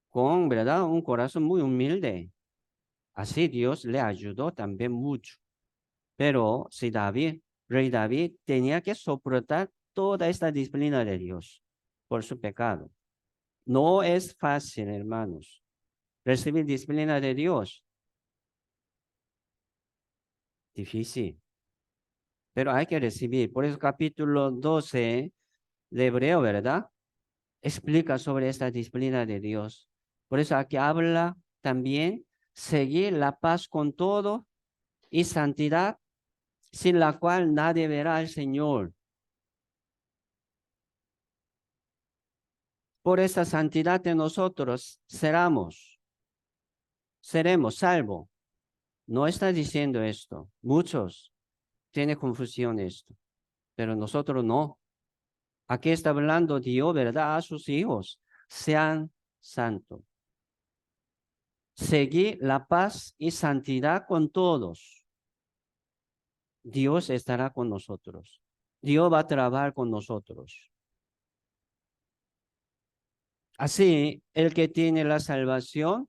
con, ¿verdad? Un corazón muy humilde. Así Dios le ayudó también mucho. Pero si David, rey David, tenía que soportar toda esta disciplina de Dios por su pecado. No es fácil, hermanos, recibir disciplina de Dios. Difícil, pero hay que recibir. Por eso capítulo 12 de Hebreo, ¿verdad? Explica sobre esta disciplina de Dios. Por eso aquí habla también seguir la paz con todo y santidad, sin la cual nadie verá al Señor. Por esa santidad de nosotros seremos salvos. No está diciendo esto. Muchos tienen confusión esto, pero nosotros no. Aquí está hablando Dios, ¿verdad? A sus hijos. Sean santos. Seguir la paz y santidad con todos. Dios estará con nosotros. Dios va a trabajar con nosotros. Así, el que tiene la salvación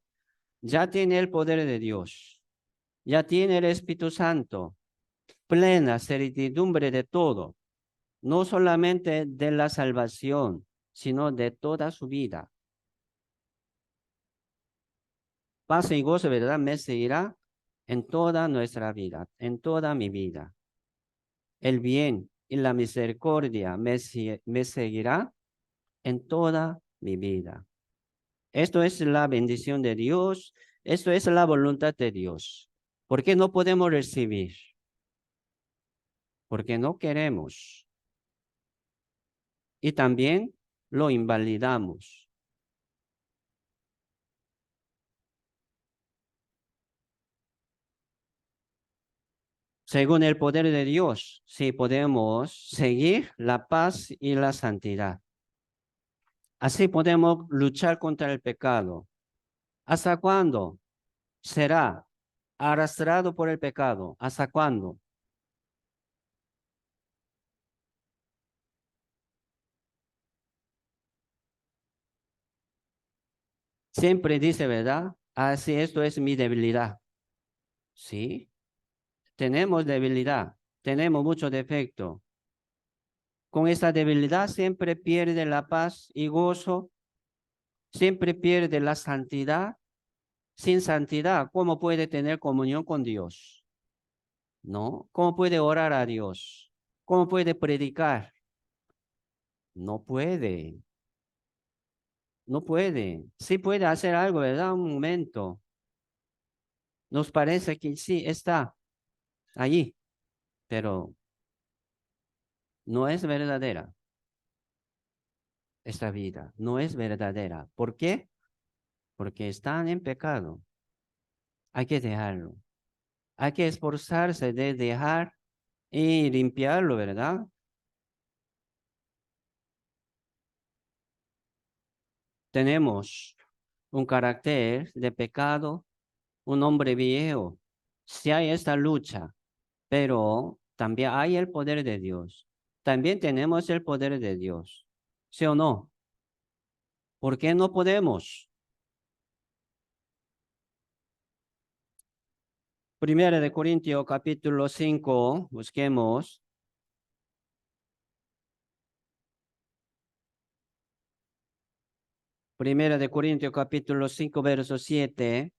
ya tiene el poder de Dios. Ya tiene el Espíritu Santo. Plena certidumbre de todo. No solamente de la salvación, sino de toda su vida. Paz y gozo, ¿verdad? Me seguirá en toda nuestra vida, en toda mi vida. El bien y la misericordia me seguirá en toda mi vida. Esto es la bendición de Dios, esto es la voluntad de Dios. ¿Por qué no podemos recibir? Porque no queremos. Y también lo invalidamos. Según el poder de Dios, sí podemos seguir la paz y la santidad. Así podemos luchar contra el pecado. ¿Hasta cuándo será arrastrado por el pecado? ¿Hasta cuándo? Siempre dice, ¿verdad? Así esto es mi debilidad. Sí, tenemos debilidad, tenemos mucho defecto. Con esta debilidad siempre pierde la paz y gozo, siempre pierde la santidad. Sin santidad, ¿cómo puede tener comunión con Dios? ¿No? ¿Cómo puede orar a Dios? ¿Cómo puede predicar? No puede, no puede. Sí puede hacer algo, ¿verdad? Un momento. Nos parece que sí está allí, pero no es verdadera esta vida, no es verdadera. ¿Por qué? Porque están en pecado. Hay que dejarlo. Hay que esforzarse de dejar y limpiarlo, ¿verdad? Tenemos un carácter de pecado, un hombre viejo. Si hay esta lucha, pero también hay el poder de Dios. También tenemos el poder de Dios. ¿Sí o no? ¿Por qué no podemos? Primera de Corintios capítulo 5, busquemos. Primera de Corintios capítulo 5, verso 7.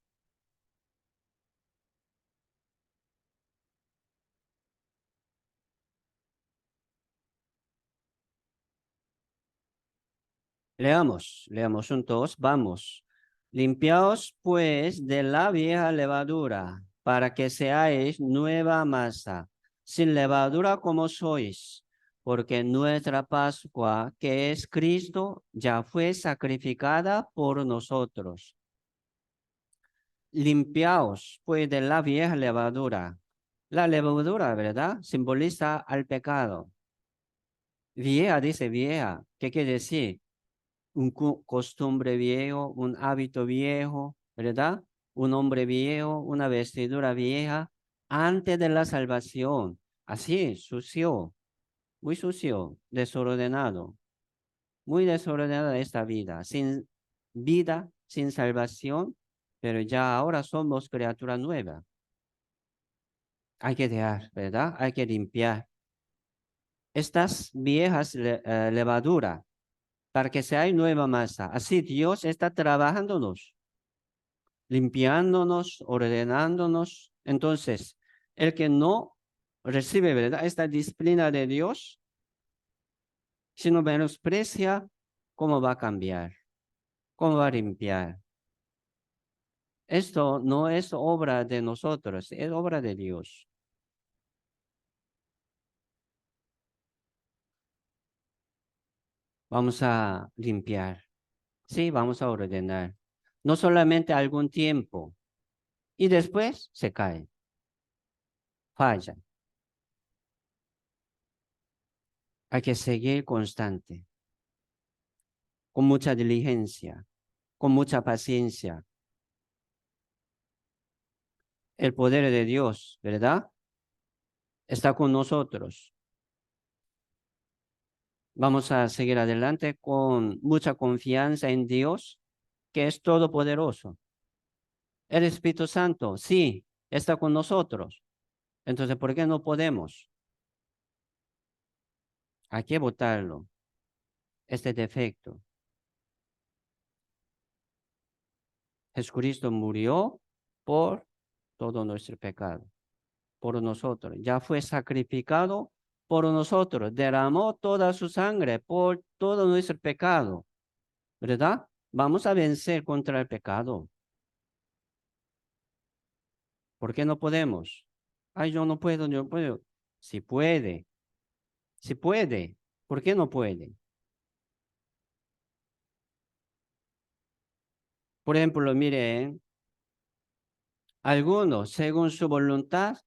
Leamos juntos, vamos. Limpiaos pues de la vieja levadura, para que seáis nueva masa, sin levadura como sois, porque nuestra Pascua, que es Cristo, ya fue sacrificada por nosotros. Limpiaos pues de la vieja levadura. La levadura, ¿verdad? Simboliza al pecado. Vieja, dice vieja. ¿Qué quiere decir? Un costumbre viejo, un hábito viejo, ¿verdad? Un hombre viejo, una vestidura vieja, antes de la salvación. Así, sucio, muy sucio, desordenado, muy desordenada esta vida, sin salvación, pero ya ahora somos criatura nueva. Hay que dejar, ¿verdad? Hay que limpiar estas viejas levaduras para que sea nueva masa. Así Dios está trabajándonos, limpiándonos, ordenándonos. Entonces, el que no recibe, ¿verdad? Esta disciplina de Dios, si no menosprecia, ¿cómo va a cambiar? ¿Cómo va a limpiar? Esto no es obra de nosotros, es obra de Dios. Vamos a limpiar, sí, vamos a ordenar. No solamente algún tiempo y después se cae, falla. Hay que seguir constante, con mucha diligencia, con mucha paciencia. El poder de Dios, ¿verdad? Está con nosotros. Vamos a seguir adelante con mucha confianza en Dios, que es todopoderoso. El Espíritu Santo, sí, está con nosotros. Entonces, ¿por qué no podemos? Hay que botarlo, este defecto. Jesucristo murió por todo nuestro pecado, por nosotros. Ya fue sacrificado por nosotros. Derramó toda su sangre por todo nuestro pecado, ¿verdad? Vamos a vencer contra el pecado. ¿Por qué no podemos? Ay, yo no puedo, yo no puedo. Si puede, si puede. ¿Por qué no puede? Por ejemplo, miren, algunos, según su voluntad,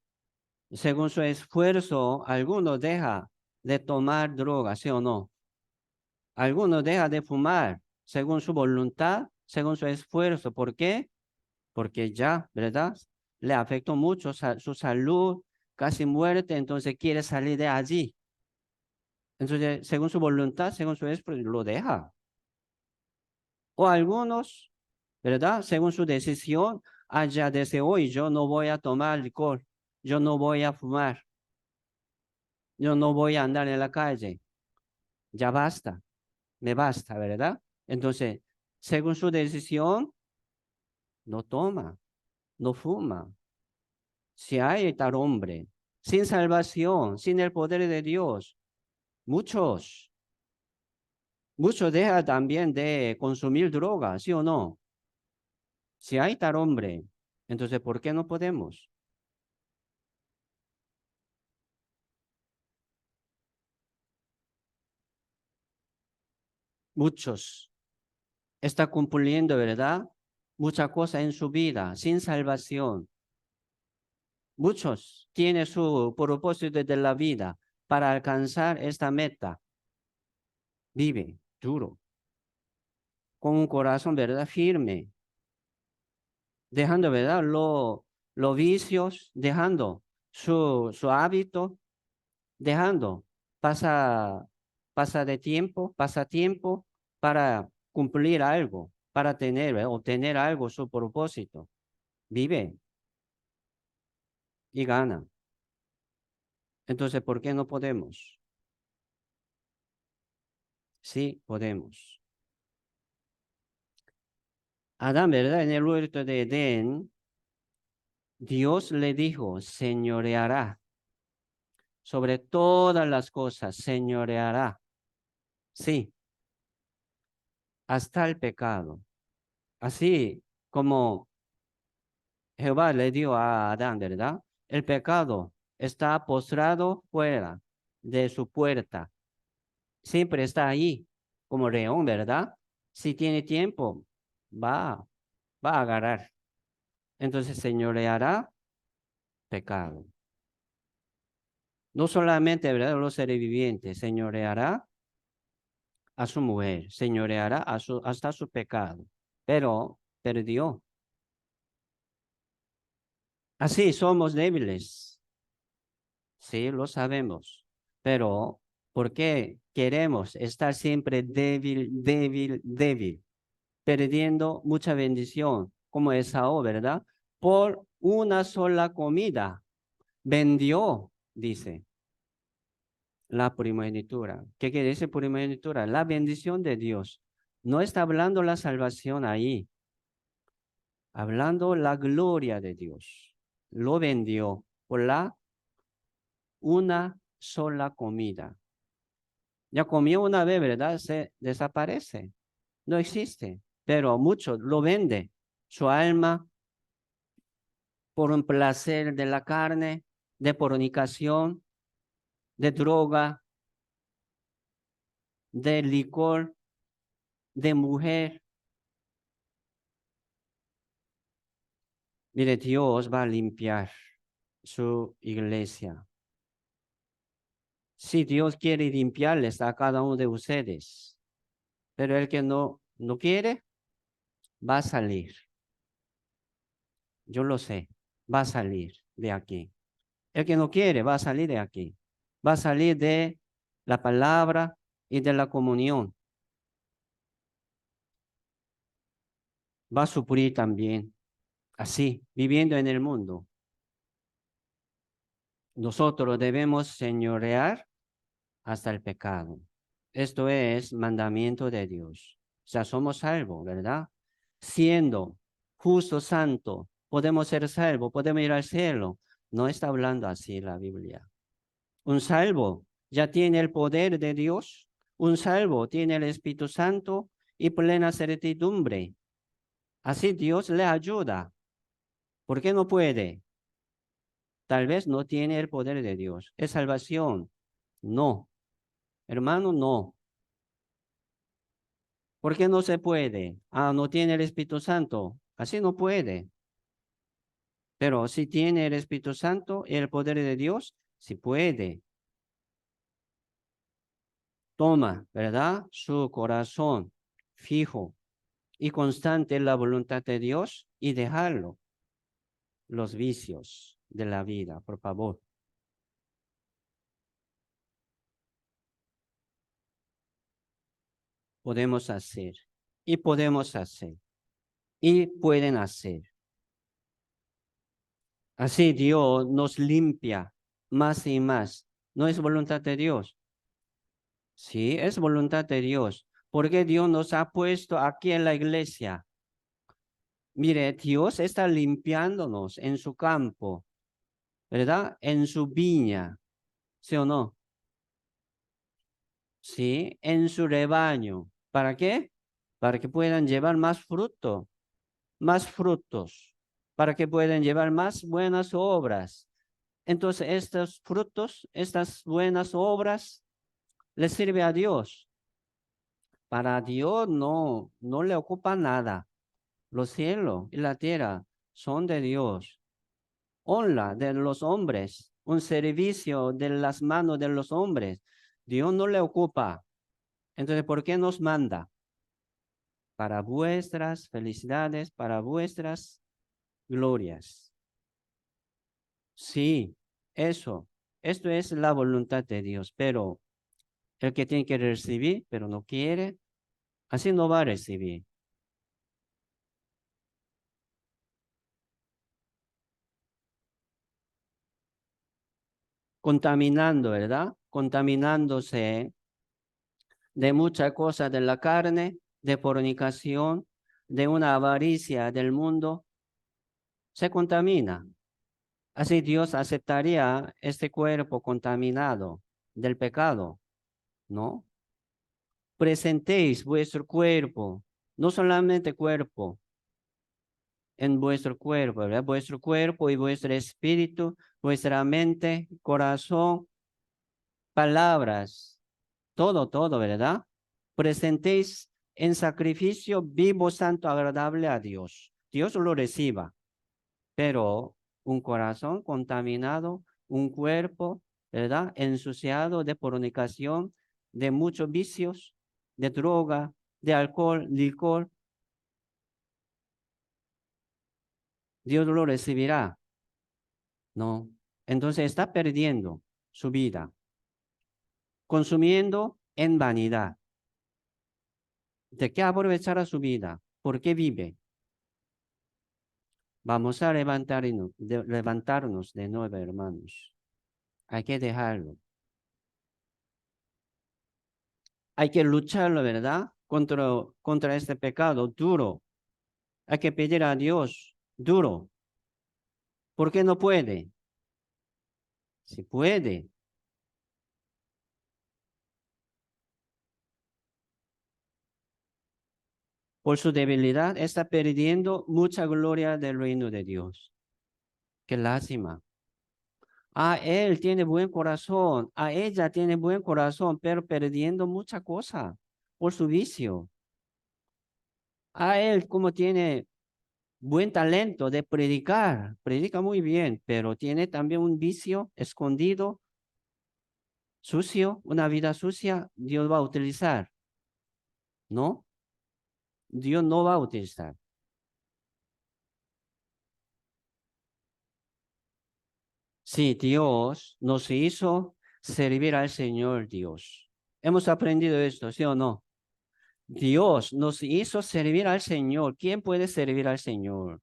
según su esfuerzo, algunos deja de tomar drogas, ¿sí o no? Algunos deja de fumar, según su voluntad, según su esfuerzo. ¿Por qué? Porque ya, ¿verdad? Le afectó mucho su salud, casi muerte, entonces quiere salir de allí. Entonces, según su voluntad, según su esfuerzo, lo deja. O algunos, ¿verdad? Según su decisión, allá desde hoy yo no voy a tomar licor, yo no voy a fumar, yo no voy a andar en la calle, ya basta, me basta, ¿verdad? Entonces, según su decisión, no toma, no fuma. Si hay tal hombre, sin salvación, sin el poder de Dios, muchos, muchos dejan también de consumir drogas, ¿sí o no? Si hay tal hombre, entonces, ¿por qué no podemos? Muchos está cumpliendo, ¿verdad? Mucha cosa en su vida, sin salvación. Muchos tienen su propósito de la vida para alcanzar esta meta. Vive duro, con un corazón, ¿verdad? Firme, dejando, ¿verdad? Los vicios, dejando su hábito, dejando, pasa, pasa tiempo para cumplir algo, para tener, obtener algo, su propósito. Vive y gana. Entonces, ¿por qué no podemos? Sí, podemos. Adán, ¿verdad? En el huerto de Edén, Dios le dijo, señoreará sobre todas las cosas, señoreará. Sí, hasta el pecado. Así como Jehová le dio a Adán, ¿verdad? El pecado está postrado fuera de su puerta. Siempre está ahí, como león, ¿verdad? Si tiene tiempo, va, va a agarrar. Entonces señoreará pecado. No solamente, ¿verdad? Los seres vivientes, señoreará a su mujer, señoreará hasta su pecado. Pero perdió. Así somos débiles. Sí, lo sabemos. Pero, ¿por qué queremos estar siempre débil, débil, débil? Perdiendo mucha bendición, como Esaú, ¿verdad? Por una sola comida. Vendió, dice, la primogenitura. ¿Qué quiere decir primogenitura? La bendición de Dios. No está hablando la salvación ahí, hablando la gloria de Dios. Lo vendió por una sola comida. Ya comió una vez, ¿verdad? Se desaparece. No existe. Pero muchos lo vende. Su alma por un placer de la carne, de fornicación, de droga, de licor, de mujer. Mire, Dios va a limpiar su iglesia. Si Dios quiere limpiarles a cada uno de ustedes, pero el que no quiere, va a salir. Yo lo sé, va a salir de aquí. El que no quiere, va a salir de aquí. Va a salir de la palabra y de la comunión. Va a sufrir también, así, viviendo en el mundo. Nosotros debemos señorear hasta el pecado. Esto es mandamiento de Dios. O sea, somos salvos, ¿verdad? Siendo justo, santo, podemos ser salvos, podemos ir al cielo. No está hablando así la Biblia. Un salvo ya tiene el poder de Dios. Un salvo tiene el Espíritu Santo y plena certidumbre. Así Dios le ayuda. ¿Por qué no puede? Tal vez no tiene el poder de Dios. ¿Es salvación? No. Hermano, no. ¿Por qué no se puede? Ah, no tiene el Espíritu Santo. Así no puede. Pero si tiene el Espíritu Santo y el poder de Dios, sí puede. Toma, ¿verdad? Su corazón fijo y constante en la voluntad de Dios y dejarlo. Los vicios de la vida, por favor. Podemos hacer y podemos hacer y pueden hacer. Así Dios nos limpia más y más. ¿No es voluntad de Dios? Sí, es voluntad de Dios. Porque Dios nos ha puesto aquí en la iglesia. Mire, Dios está limpiándonos en su campo, ¿verdad? En su viña, ¿sí o no? Sí, en su rebaño. ¿Para qué? Para que puedan llevar más fruto, más frutos, para que puedan llevar más buenas obras. Entonces, estos frutos, estas buenas obras, les sirve a Dios. Para Dios no le ocupa nada. Los cielos y la tierra son de Dios. Honra de los hombres, un servicio de las manos de los hombres. Dios no le ocupa. Entonces, ¿por qué nos manda? Para vuestras felicidades, para vuestras glorias. Sí, eso. Esto es la voluntad de Dios, pero el que tiene que recibir, pero no quiere, Así no va a recibir. Contaminando, ¿verdad? Contaminándose de muchas cosas de la carne, de fornicación, de una avaricia del mundo, se contamina. Así Dios aceptaría este cuerpo contaminado del pecado, ¿no? Presentéis vuestro cuerpo, no solamente cuerpo, en vuestro cuerpo, ¿verdad? Vuestro cuerpo y vuestro espíritu, vuestra mente, corazón, palabras, todo, ¿verdad? Presentéis en sacrificio vivo, santo, agradable a Dios. Dios lo reciba, pero un corazón contaminado, un cuerpo, ¿verdad? Ensuciado de fornicación, de muchos vicios, de droga, de alcohol, licor, Dios lo recibirá, ¿no? Entonces está perdiendo su vida, consumiendo en vanidad. ¿De qué aprovechará su vida? ¿Por qué vive? Vamos a levantarnos de nuevo, hermanos. Hay que dejarlo. Hay que lucharlo, ¿verdad? Contra este pecado duro. Hay que pedir a Dios duro. ¿Por qué no puede? Si puede. Por su debilidad está perdiendo mucha gloria del reino de Dios. Qué lástima. Él tiene buen corazón, a ella tiene buen corazón, pero perdiendo mucha cosa por su vicio. A él como tiene buen talento de predicar, predica muy bien, pero tiene también un vicio escondido, sucio, una vida sucia, Dios va a utilizar, ¿no? Dios no va a utilizar. Sí, Dios nos hizo servir al Señor Dios. Hemos aprendido esto, ¿sí o no? Dios nos hizo servir al Señor. ¿Quién puede servir al Señor?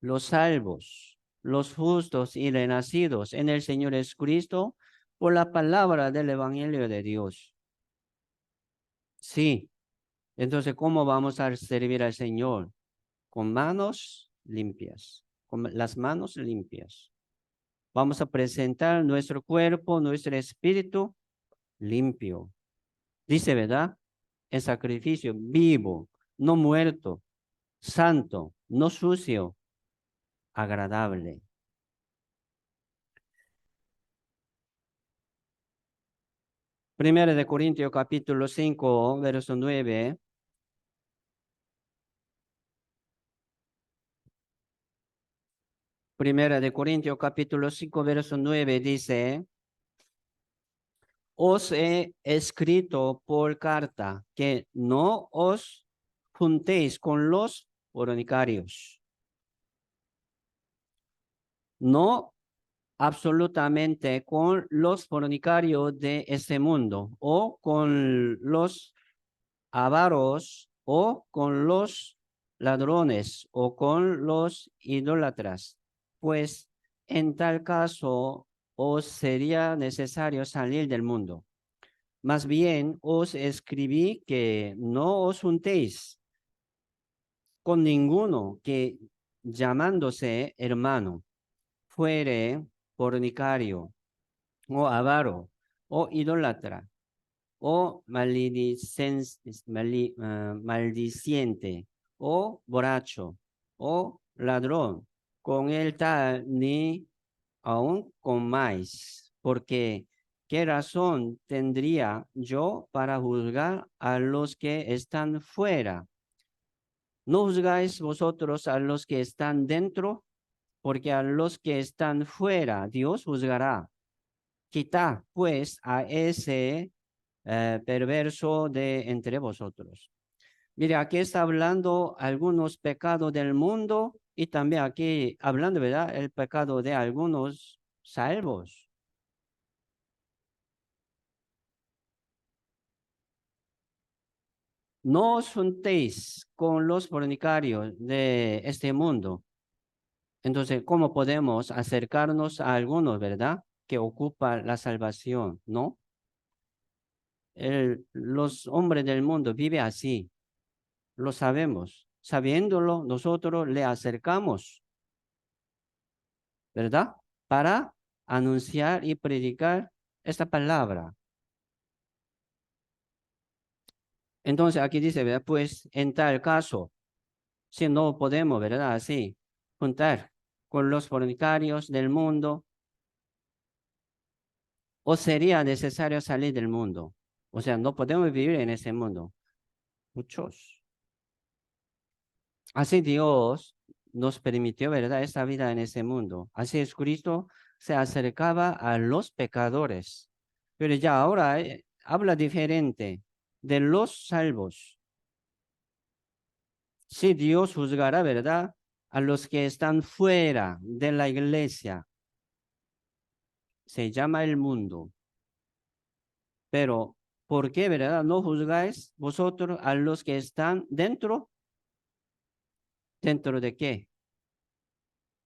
Los salvos, los justos y renacidos en el Señor Jesucristo por la palabra del Evangelio de Dios. Sí, entonces, ¿cómo vamos a servir al Señor? Con manos limpias, con las manos limpias. Vamos a presentar nuestro cuerpo, nuestro espíritu limpio. Dice, ¿verdad? En sacrificio vivo, no muerto, santo, no sucio, agradable. Primera de Corintios capítulo 5, verso 9. Primera de Corintios capítulo 5, verso 9 dice, os he escrito por carta que no os juntéis con los fornicarios. No absolutamente con los fornicarios de este mundo o con los avaros o con los ladrones o con los idólatras, pues en tal caso os sería necesario salir del mundo. Más bien os escribí que no os juntéis con ninguno que llamándose hermano fuere fornicario o avaro o idólatra o maldiciente o borracho o ladrón. Con el tal ni aún con más, porque ¿qué razón tendría yo para juzgar a los que están fuera? No juzgáis vosotros a los que están dentro, porque a los que están fuera Dios juzgará. Quitad pues a ese perverso de entre vosotros. Mire, aquí está hablando algunos pecados del mundo y también aquí hablando, ¿verdad? El pecado de algunos salvos. No os juntéis con los fornicarios de este mundo. Entonces, ¿cómo podemos acercarnos a algunos, verdad? Que ocupa la salvación, ¿no? Los hombres del mundo viven así, lo sabemos. Sabiéndolo, nosotros le acercamos, ¿verdad? Para anunciar y predicar esta palabra. Entonces, aquí dice, ¿verdad? Pues en tal caso, si no podemos, ¿verdad? Así, juntar con los fornicarios del mundo, o sería necesario salir del mundo. O sea, no podemos vivir en ese mundo. Muchos. Así Dios nos permitió, ¿verdad? Esta vida en ese mundo. Así es, Cristo se acercaba a los pecadores. Pero ya ahora habla diferente de los salvos. Sí, Dios juzgará, ¿verdad? A los que están fuera de la iglesia. Se llama el mundo. Pero, ¿por qué, verdad? ¿No juzgáis vosotros a los que están dentro? ¿Dentro de qué?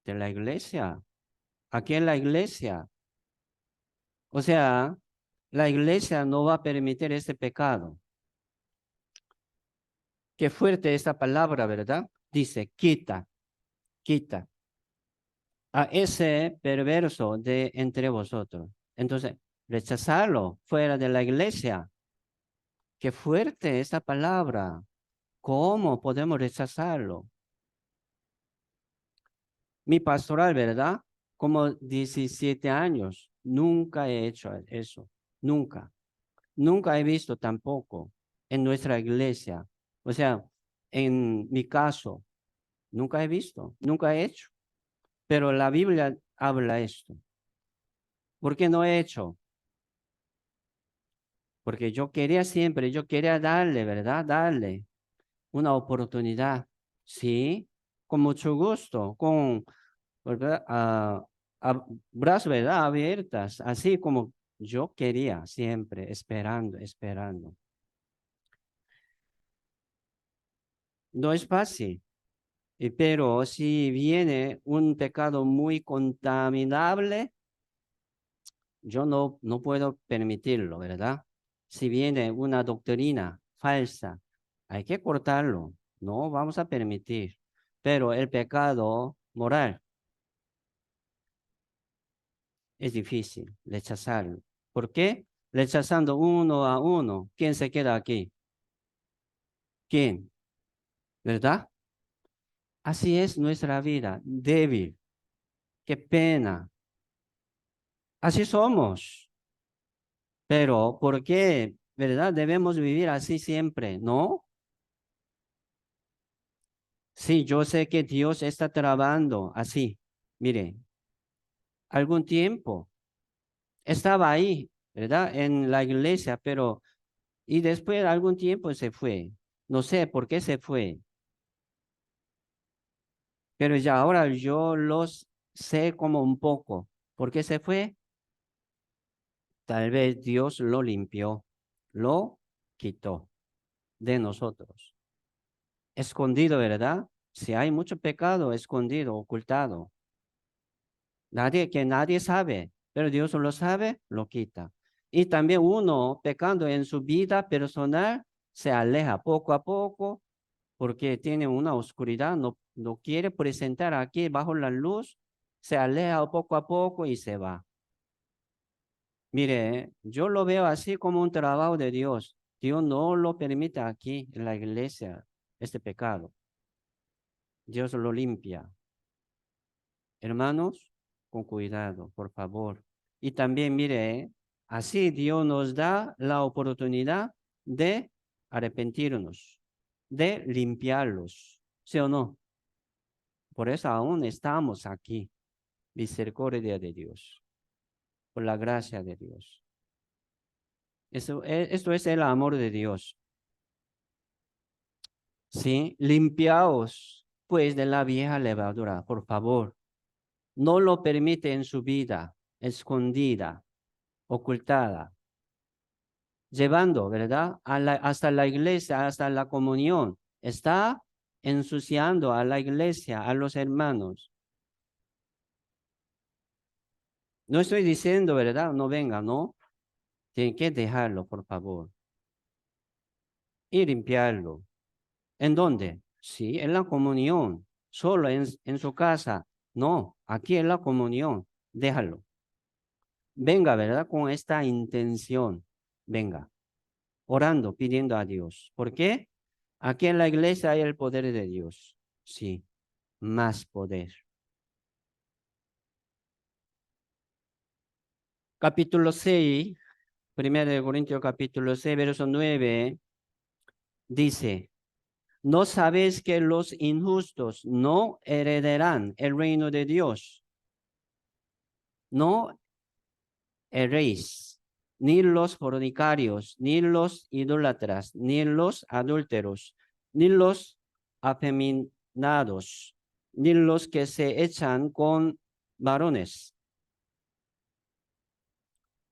De la iglesia. Aquí en la iglesia. O sea, la iglesia no va a permitir este pecado. Qué fuerte esta palabra, ¿verdad? Dice, quita, quita a ese perverso de entre vosotros. Entonces, rechazarlo fuera de la iglesia. Qué fuerte esta palabra. ¿Cómo podemos rechazarlo? Mi pastoral, ¿verdad? Como 17 años, nunca he hecho eso. Nunca. Nunca he visto tampoco en nuestra iglesia. O sea, en mi caso, nunca he visto, nunca he hecho. Pero la Biblia habla esto. ¿Por qué no he hecho? Porque yo quería siempre, yo quería darle, ¿verdad? Darle una oportunidad. Sí, con mucho gusto, con, ¿verdad? Brazos, ¿verdad? Abiertas, así como yo quería siempre, esperando, esperando. No es fácil. Pero si viene un pecado muy contaminable, yo no puedo permitirlo, ¿verdad? Si viene una doctrina falsa, hay que cortarlo, no vamos a permitir. Pero el pecado moral es difícil rechazarlo. ¿Por qué? Rechazando uno a uno, ¿quién se queda aquí? ¿Quién? ¿Verdad? Así es nuestra vida, débil. Qué pena. Así somos. Pero, ¿por qué? ¿Verdad? Debemos vivir así siempre, ¿no? Sí, yo sé que Dios está trabajando así. Mire, algún tiempo estaba ahí, ¿verdad? En la iglesia, pero, y después de algún tiempo se fue. No sé por qué se fue, pero ya ahora yo los sé como un poco. ¿Por qué se fue? Tal vez Dios lo limpió, lo quitó de nosotros. Escondido, ¿verdad? Si hay mucho pecado escondido, ocultado, nadie sabe, pero Dios lo sabe, lo quita. Y también uno pecando en su vida personal se aleja poco a poco porque tiene una oscuridad, no quiere presentar aquí bajo la luz, se aleja poco a poco y se va. Mire, yo lo veo así como un trabajo de Dios. Dios no lo permite aquí en la iglesia, este pecado. Dios lo limpia. Hermanos, con cuidado, por favor. Y también, mire, así Dios nos da la oportunidad de arrepentirnos, de limpiarlos, ¿sí o no? Por eso aún estamos aquí, misericordia de Dios, por la gracia de Dios. Esto es el amor de Dios. ¿Sí? Limpiaos, pues, de la vieja levadura, por favor. No lo permite en su vida, escondida, ocultada. llevando, ¿verdad? Hasta la iglesia, hasta la comunión. Está ensuciando a la iglesia, a los hermanos. No estoy diciendo, ¿verdad? No venga, no. Tienen que dejarlo, por favor. Y limpiarlo. ¿En dónde? Sí, en la comunión. Solo en su casa. No, aquí en la comunión. Déjalo. Venga, ¿verdad? Con esta intención. Venga. Orando, pidiendo a Dios. ¿Por qué? Aquí en la iglesia hay el poder de Dios. Sí, más poder. Capítulo 6, 1 de Corintios capítulo 6, verso 9, dice, ¿no sabéis que los injustos no heredarán el reino de Dios? No erréis, ni los fornicarios, ni los idólatras, ni los adúlteros, ni los afeminados, ni los que se echan con varones,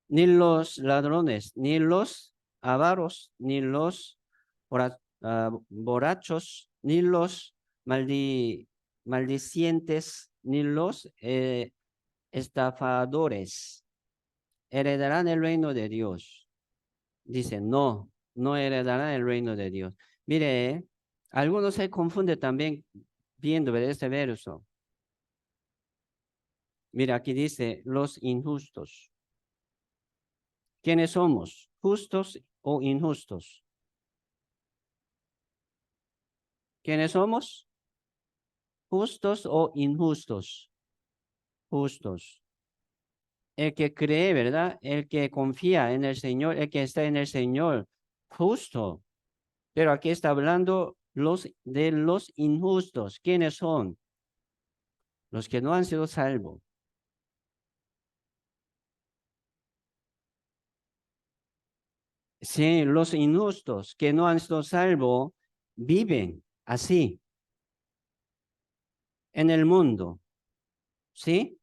ni los ladrones, ni los avaros, ni los borrachos, ni los maldicientes, ni los estafadores heredarán el reino de Dios. Dice, no, no heredarán el reino de Dios. Mire, algunos se confunden también viendo este verso. Mira, aquí dice, los injustos. ¿Quiénes somos? ¿Justos o injustos? ¿Quiénes somos? ¿Justos o injustos? Justos. El que cree, ¿verdad? El que confía en el Señor, el que está en el Señor, justo. Pero aquí está hablando de los injustos. ¿Quiénes son? Los que no han sido salvos. Sí, los injustos que no han sido salvos viven así en el mundo, ¿sí?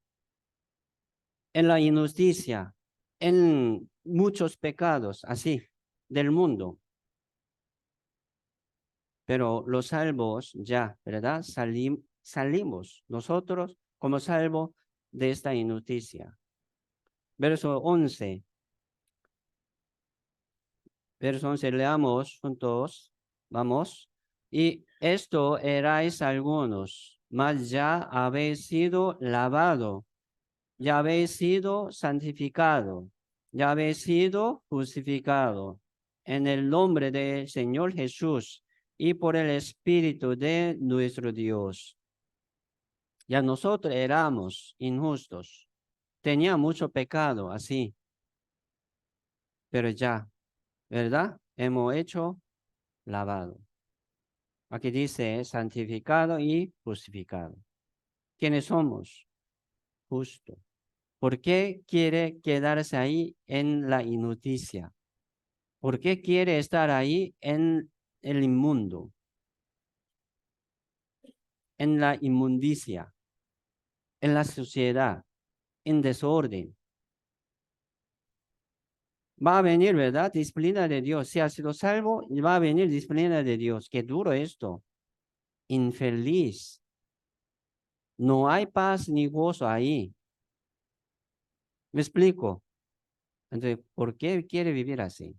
En la injusticia, en muchos pecados, así, del mundo. Pero los salvos ya, ¿verdad? Salimos nosotros como salvos de esta injusticia. Verso 11. Verso 11, leamos juntos. Vamos. Y esto erais algunos, mas ya habéis sido lavado, ya habéis sido santificado, ya habéis sido justificado en el nombre del Señor Jesús y por el Espíritu de nuestro Dios. Ya nosotros éramos injustos, tenía mucho pecado así, pero ya, ¿verdad? Hemos hecho lavado. Aquí dice santificado y justificado. ¿Quiénes somos? Justo. ¿Por qué quiere quedarse ahí en la injusticia? ¿Por qué quiere estar ahí en el inmundo? En la inmundicia, en la suciedad, en desorden. Va a venir, ¿verdad? Disciplina de Dios. Si ha sido salvo, va a venir disciplina de Dios. Qué duro esto. Infeliz. No hay paz ni gozo ahí. ¿Me explico? Entonces, ¿por qué quiere vivir así?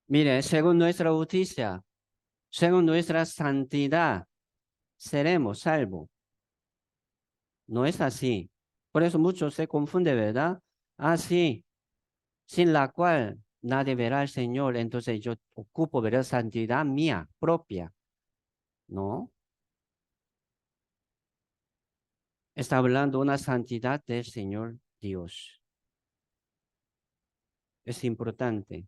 Mire, según nuestra justicia, según nuestra santidad, seremos salvos. No es así. Por eso muchos se confunden, ¿verdad? Ah, sí, sin la cual nadie verá al Señor, entonces yo ocupo, ¿verdad? Santidad mía, propia. No, está hablando una santidad del Señor Dios. Es importante.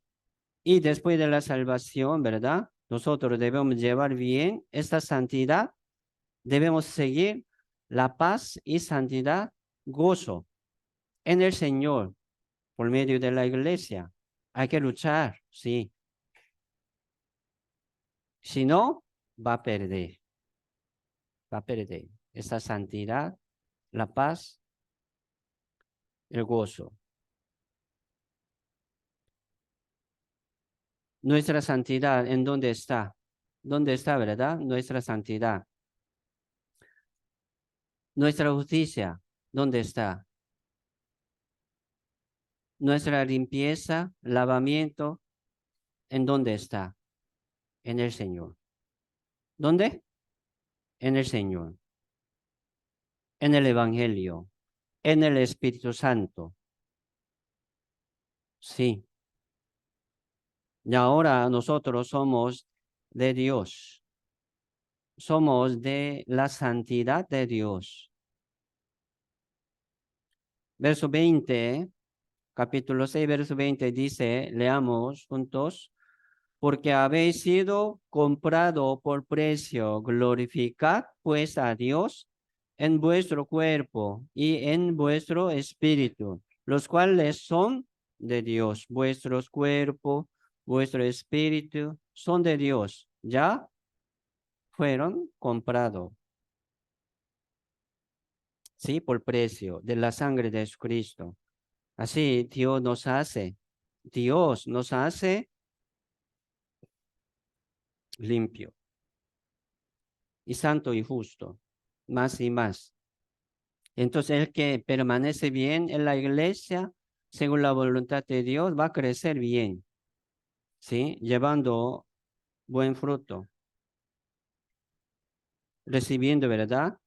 Y después de la salvación, ¿verdad? Nosotros debemos llevar bien esta santidad, debemos seguir la paz y santidad, gozo en el Señor por medio de la iglesia. Hay que luchar, sí. Si no, va a perder, va a perder esa santidad, la paz el gozo. Nuestra santidad, ¿en dónde está? ¿Dónde está, verdad? Nuestra santidad. Nuestra justicia, ¿dónde está? Nuestra limpieza, lavamiento, ¿en dónde está? En el Señor. ¿Dónde? En el Señor. En el Evangelio. En el Espíritu Santo. Sí. Y ahora nosotros somos de Dios. Somos de la santidad de Dios. Verso 20, capítulo 6, verso 20 dice, leamos juntos, porque habéis sido comprado por precio, glorificad pues a Dios en vuestro cuerpo y en vuestro espíritu, los cuales son de Dios. Vuestros cuerpos, vuestro espíritu son de Dios. Ya fueron comprados, sí, por precio de la sangre de Jesucristo. Así Dios nos hace limpio y santo y justo, más y más. Entonces, el que permanece bien en la iglesia, según la voluntad de Dios, va a crecer bien, ¿sí? Llevando buen fruto, recibiendo, ¿verdad?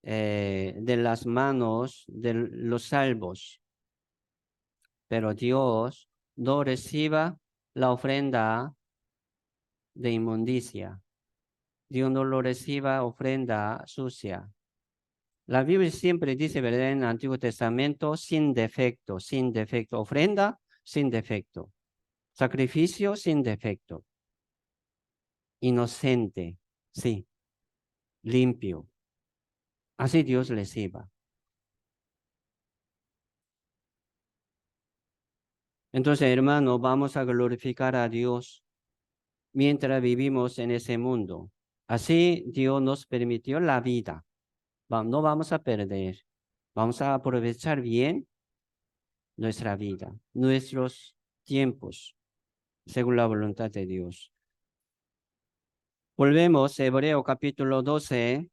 De las manos de los salvos. Pero Dios no reciba la ofrenda de inmundicia. Dios no lo reciba ofrenda sucia. La Biblia siempre dice, ¿verdad? En el Antiguo Testamento, sin defecto, sin defecto. Ofrenda, sin defecto. Sacrificio, sin defecto. Inocente, sí. Limpio. Así Dios les iba. Entonces, hermano, vamos a glorificar a Dios mientras vivimos en ese mundo. Así Dios nos permitió la vida. No vamos a perder. Vamos a aprovechar bien nuestra vida, nuestros tiempos, según la voluntad de Dios. Volvemos a Hebreo capítulo 12,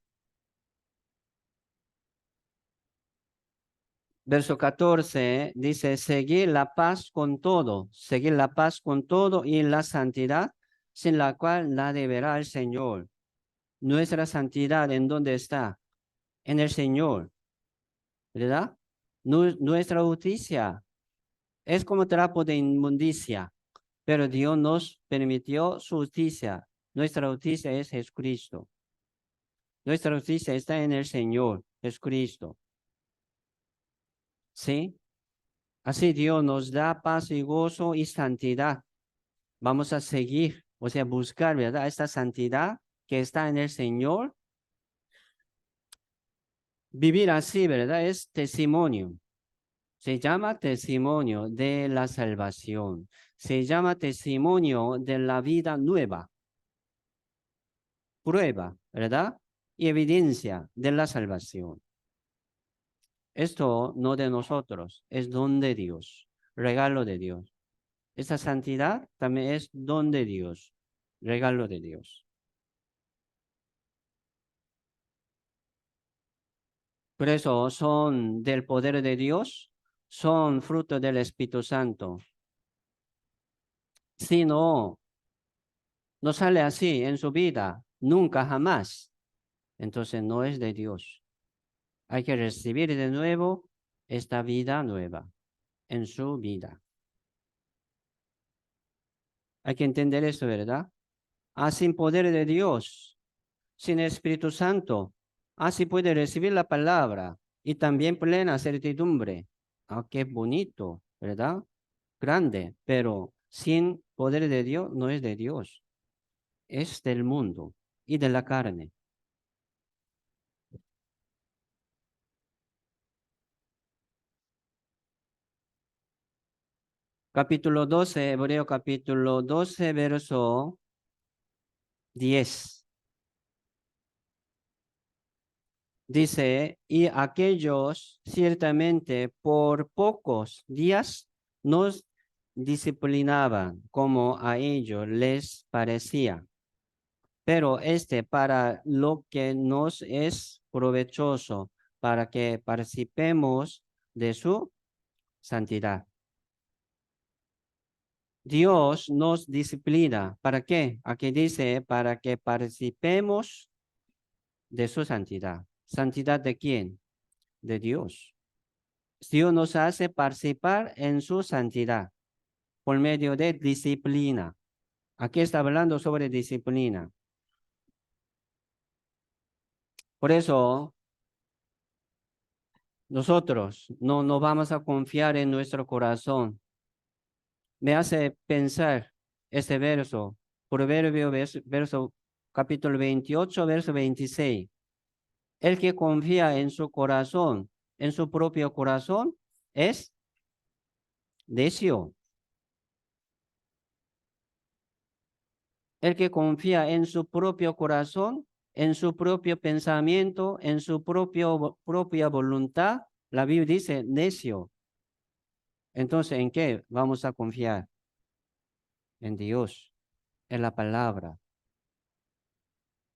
verso 14, dice, seguir la paz con todo, seguir la paz con todo y la santidad, sin la cual nadie verá al Señor. Nuestra santidad, ¿en dónde está? En el Señor, ¿verdad? Nuestra justicia es como trapo de inmundicia, pero Dios nos permitió su justicia. Nuestra justicia es Jesucristo. Nuestra justicia está en el Señor, Jesucristo. ¿Sí? Así Dios nos da paz y gozo y santidad. Vamos a seguir, o sea, buscar, ¿verdad? Esta santidad que está en el Señor. Vivir así, ¿verdad? Es testimonio. Se llama testimonio de la salvación. Se llama testimonio de la vida nueva. Prueba, ¿verdad? Y evidencia de la salvación. Esto no de nosotros, es don de Dios, regalo de Dios. Esa santidad también es don de Dios, regalo de Dios. Por eso son del poder de Dios, son fruto del Espíritu Santo. Si no sale así en su vida, nunca jamás, entonces no es de Dios. Hay que recibir de nuevo esta vida nueva en su vida. Hay que entender eso, ¿verdad? Sin poder de Dios, sin Espíritu Santo, así puede recibir la palabra y también plena certidumbre. Qué bonito, ¿verdad? Grande, pero sin poder de Dios no es de Dios, es del mundo y de la carne. Capítulo 12, Hebreo capítulo 12, verso 10. Dice, y aquellos ciertamente por pocos días nos disciplinaban como a ellos les parecía, pero para lo que nos es provechoso, para que participemos de su santidad. Dios nos disciplina. ¿Para qué? Aquí dice, para que participemos de su santidad. ¿Santidad de quién? De Dios. Dios nos hace participar en su santidad por medio de disciplina. Aquí está hablando sobre disciplina. Por eso, nosotros no vamos a confiar en nuestro corazón. Me hace pensar este verso, Proverbio verso capítulo 28, verso 26. El que confía en su corazón, en su propio corazón, es necio. El que confía en su propio corazón, en su propio pensamiento, en su propia voluntad, la Biblia dice necio. Entonces, ¿en qué vamos a confiar? En Dios, en la palabra.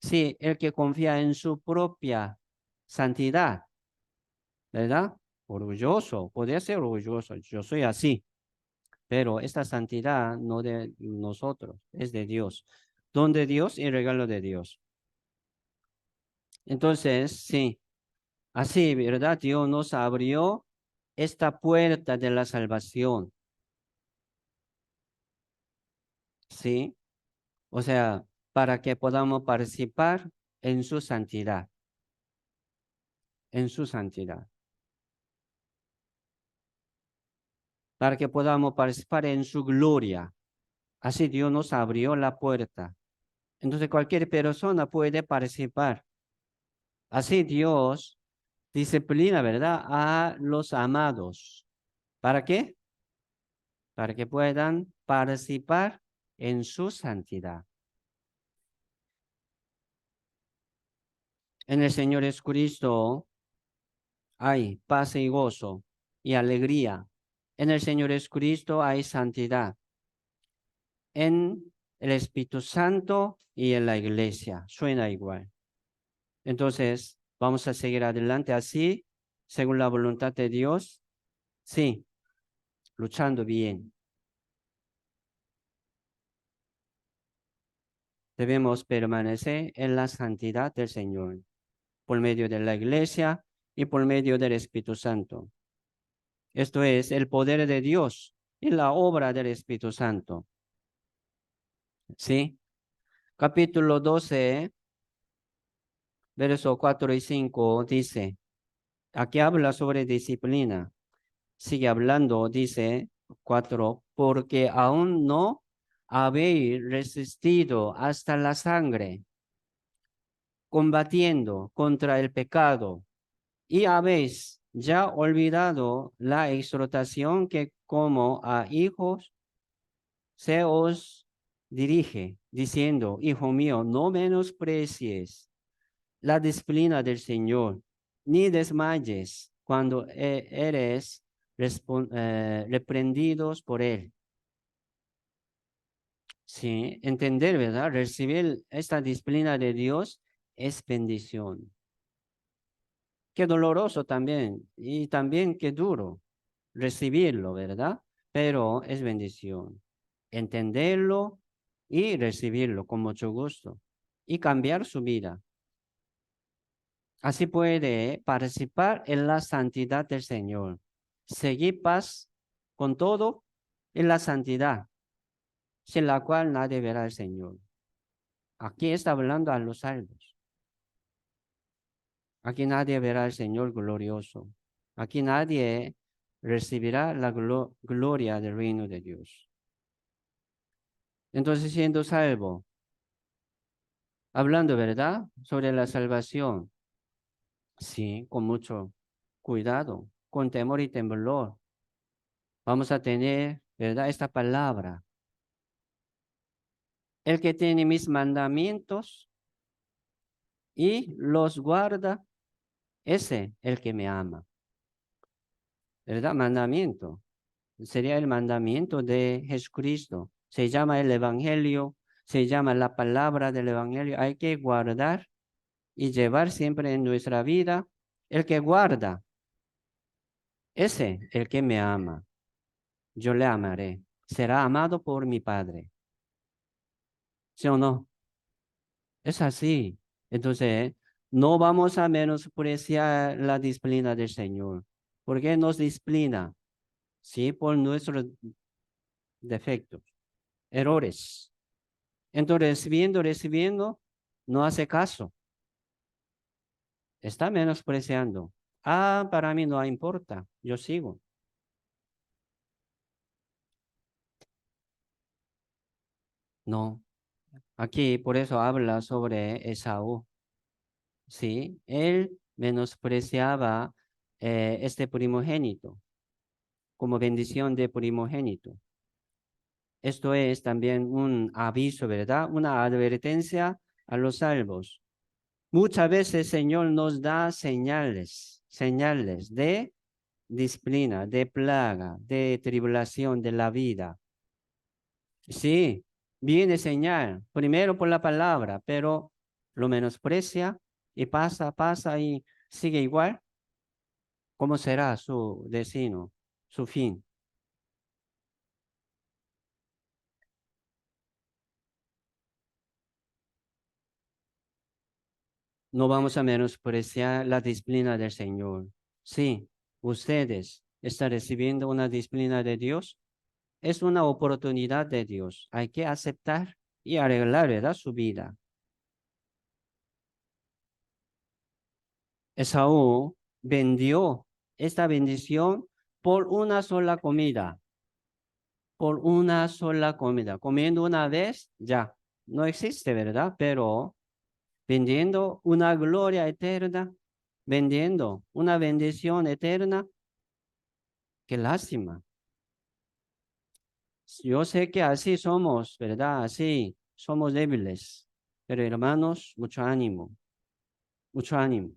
Sí, el que confía en su propia santidad, ¿verdad? Orgulloso, podría ser orgulloso, yo soy así, pero esta santidad no de nosotros, es de Dios. Don de Dios y regalo de Dios. Entonces, sí, así, ¿verdad? Dios nos abrió esta puerta de la salvación, ¿sí? O sea, para que podamos participar en su santidad, en su santidad. Para que podamos participar en su gloria. Así Dios nos abrió la puerta. Entonces cualquier persona puede participar. Así Dios disciplina, ¿verdad? A los amados. ¿Para qué? Para que puedan participar en su santidad. En el Señor Jesucristo hay paz y gozo y alegría. En el Señor Jesucristo hay santidad. En el Espíritu Santo y en la iglesia. Suena igual. Entonces, vamos a seguir adelante así, según la voluntad de Dios. Sí, luchando bien. Debemos permanecer en la santidad del Señor, por medio de la iglesia y por medio del Espíritu Santo. Esto es el poder de Dios y la obra del Espíritu Santo. ¿Sí? Capítulo 12, versos 4 y 5 dice, aquí habla sobre disciplina. Sigue hablando, dice 4, porque aún no habéis resistido hasta la sangre, combatiendo contra el pecado, y habéis ya olvidado la exhortación que como a hijos se os dirige, diciendo, hijo mío, no menosprecies la disciplina del Señor, ni desmayes cuando eres reprendidos por Él. Sí, entender, ¿verdad? Recibir esta disciplina de Dios es bendición. Qué doloroso también, y también qué duro recibirlo, ¿verdad? Pero es bendición. Entenderlo y recibirlo con mucho gusto y cambiar su vida. Así puede participar en la santidad del Señor. Seguir paz con todo en la santidad, sin la cual nadie verá al Señor. Aquí está hablando a los salvos. Aquí nadie verá al Señor glorioso. Aquí nadie recibirá la gloria del reino de Dios. Entonces, siendo salvo, hablando, ¿verdad? Sobre la salvación. Sí, con mucho cuidado, con temor y temblor. Vamos a tener, ¿verdad? Esta palabra. El que tiene mis mandamientos y los guarda, Ese, el que me ama. ¿Verdad? Mandamiento. Sería el mandamiento de Jesucristo. Se llama el Evangelio, se llama la palabra del Evangelio. Hay que guardar y llevar siempre en nuestra vida. El que guarda, ese, el que me ama, yo le amaré. Será amado por mi Padre. ¿Sí o no? Es así. Entonces, no vamos a menospreciar la disciplina del Señor. ¿Por qué nos disciplina? Sí, por nuestros defectos, errores. Entonces, recibiendo, no hace caso. Está menospreciando. Ah, para mí no importa. Yo sigo. No. Aquí por eso habla sobre Esaú. Sí, él menospreciaba este primogénito como bendición de primogénito. Esto es también un aviso, ¿verdad? Una advertencia a los salvos. Muchas veces el Señor nos da señales de disciplina, de plaga, de tribulación de la vida. Sí, viene señal, primero por la palabra, pero lo menosprecia y pasa y sigue igual. ¿Cómo será su destino, su fin? No vamos a menospreciar la disciplina del Señor. Sí, ustedes están recibiendo una disciplina de Dios. Es una oportunidad de Dios. Hay que aceptar y arreglar, ¿verdad? Su vida. Esaú vendió esta bendición por una sola comida, por una sola comida. Comiendo una vez, ya, no existe, ¿verdad? Pero vendiendo una gloria eterna, vendiendo una bendición eterna, qué lástima. Yo sé que así somos, ¿verdad? Así somos débiles. Pero hermanos, mucho ánimo, mucho ánimo.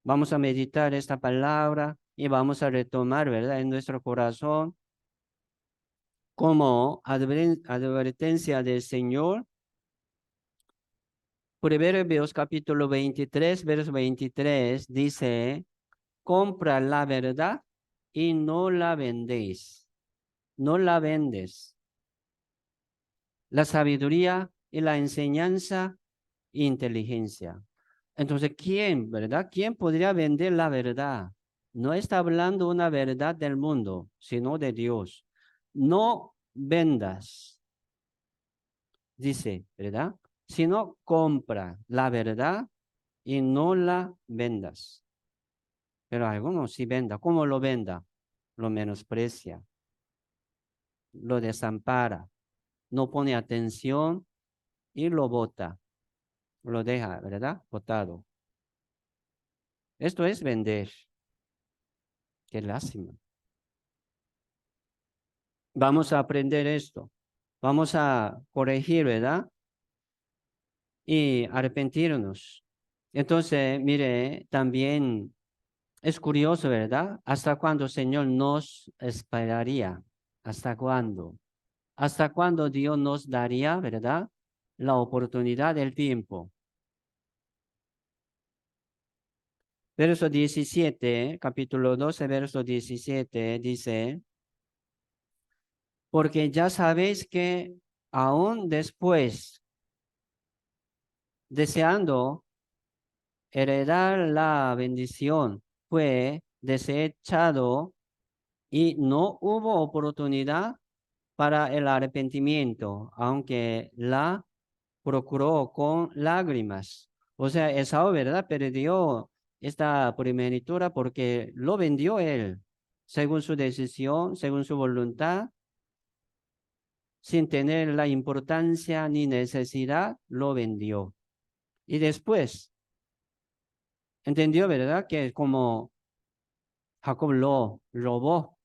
Vamos a meditar esta palabra y vamos a retomar, ¿verdad? En nuestro corazón como advertencia del Señor. Proverbios capítulo 23, verso 23 dice, compra la verdad y no la vendéis. No la vendes. La sabiduría y la enseñanza e inteligencia. Entonces, ¿quién, verdad? ¿Quién podría vender la verdad? No está hablando una verdad del mundo, sino de Dios. No vendas, dice, ¿verdad? Sino compra la verdad y no la vendas. Pero algunos sí venda. ¿Cómo lo venda? Lo menosprecia, lo desampara, no pone atención y lo bota, lo deja, ¿verdad? Botado. Esto es vender. Qué lástima. Vamos a aprender esto. Vamos a corregir, ¿verdad? Y arrepentirnos. Entonces, mire, también es curioso, ¿verdad? ¿Hasta cuándo el Señor nos esperaría? ¿Hasta cuándo? ¿Hasta cuándo Dios nos daría, verdad? La oportunidad del tiempo. Verso 17, capítulo 12, verso 17, dice, porque ya sabéis que aún después, deseando heredar la bendición, fue desechado y no hubo oportunidad para el arrepentimiento, aunque la procuró con lágrimas. O sea, Esaú, ¿verdad? Perdió esta primogenitura porque lo vendió él, según su decisión, según su voluntad, sin tener la importancia ni necesidad, lo vendió. Y después, entendió, ¿verdad? Que como Jacob lo robó,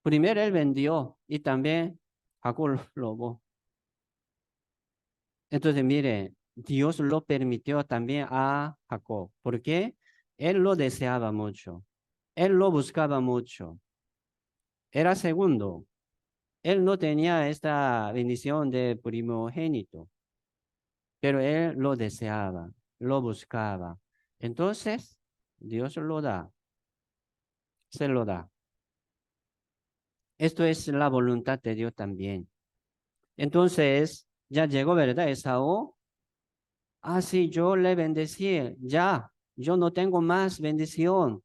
primero él vendió y también Jacob lo robó. Entonces, mire, Dios lo permitió también a Jacob. ¿Por qué? Él lo deseaba mucho. Él lo buscaba mucho. Era segundo. Él no tenía esta bendición de primogénito, pero él lo deseaba, lo buscaba. Entonces, Dios lo da, se lo da. Esto es la voluntad de Dios también. Entonces, ya llegó, ¿verdad? Esaú. Ah, sí, yo le bendecí. Ya, yo no tengo más bendición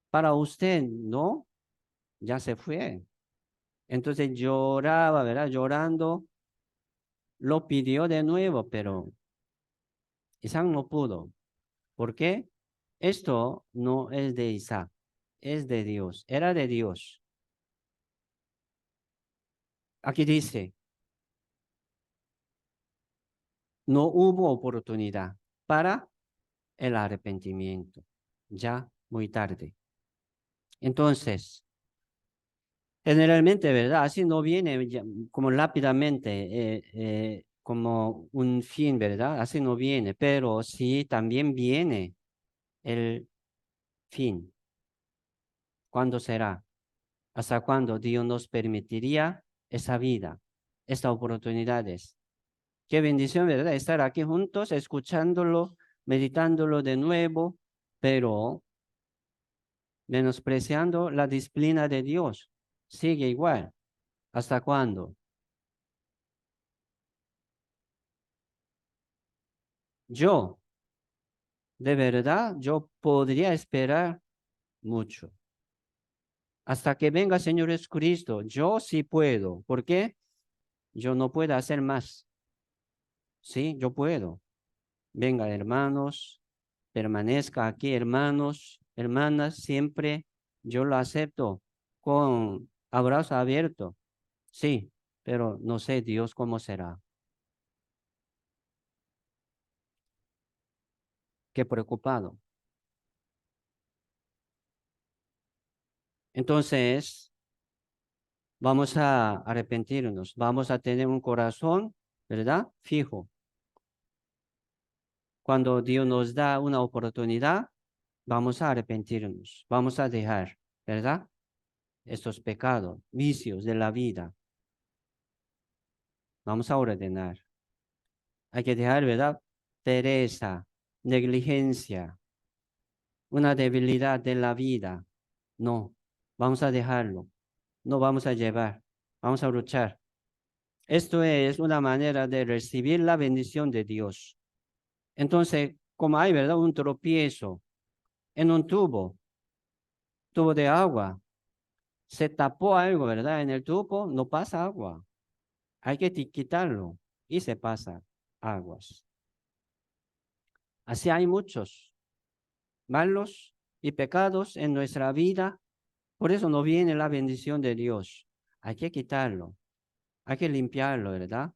para usted, ¿no? Ya se fue. Entonces lloraba, ¿verdad? Llorando, lo pidió de nuevo, pero Isaac no pudo. ¿Por qué? Esto no es de Isaac, es de Dios, era de Dios. Aquí dice, no hubo oportunidad para el arrepentimiento, ya muy tarde. Entonces, generalmente, ¿verdad? Así no viene como rápidamente, como un fin, ¿verdad? Así no viene, pero sí también viene el fin. ¿Cuándo será? ¿Hasta cuándo Dios nos permitiría esa vida, estas oportunidades? Qué bendición, ¿verdad? Estar aquí juntos, escuchándolo, meditándolo de nuevo, pero menospreciando la disciplina de Dios. Sigue igual. ¿Hasta cuándo? Yo, de verdad, yo podría esperar mucho. Hasta que venga Señor Jesucristo, yo sí puedo. ¿Por qué? Yo no puedo hacer más. Sí, yo puedo. Venga, hermanos, permanezca aquí, hermanos, hermanas, siempre yo lo acepto con abrazo abierto. Sí, pero no sé Dios cómo será. Qué preocupado. Entonces, vamos a arrepentirnos, vamos a tener un corazón, ¿verdad? Fijo. Cuando Dios nos da una oportunidad, vamos a arrepentirnos, vamos a dejar, ¿verdad? Estos pecados, vicios de la vida, vamos a ordenar. Hay que dejar, ¿verdad? Pereza, negligencia, una debilidad de la vida. No, vamos a dejarlo, no vamos a llevar, vamos a luchar. Esto es una manera de recibir la bendición de Dios. Entonces, como hay, ¿verdad? Un tropiezo en un tubo de agua, se tapó algo, ¿verdad? En el tubo no pasa agua. Hay que quitarlo y se pasa aguas. Así hay muchos malos y pecados en nuestra vida. Por eso no viene la bendición de Dios. Hay que quitarlo, hay que limpiarlo, ¿verdad?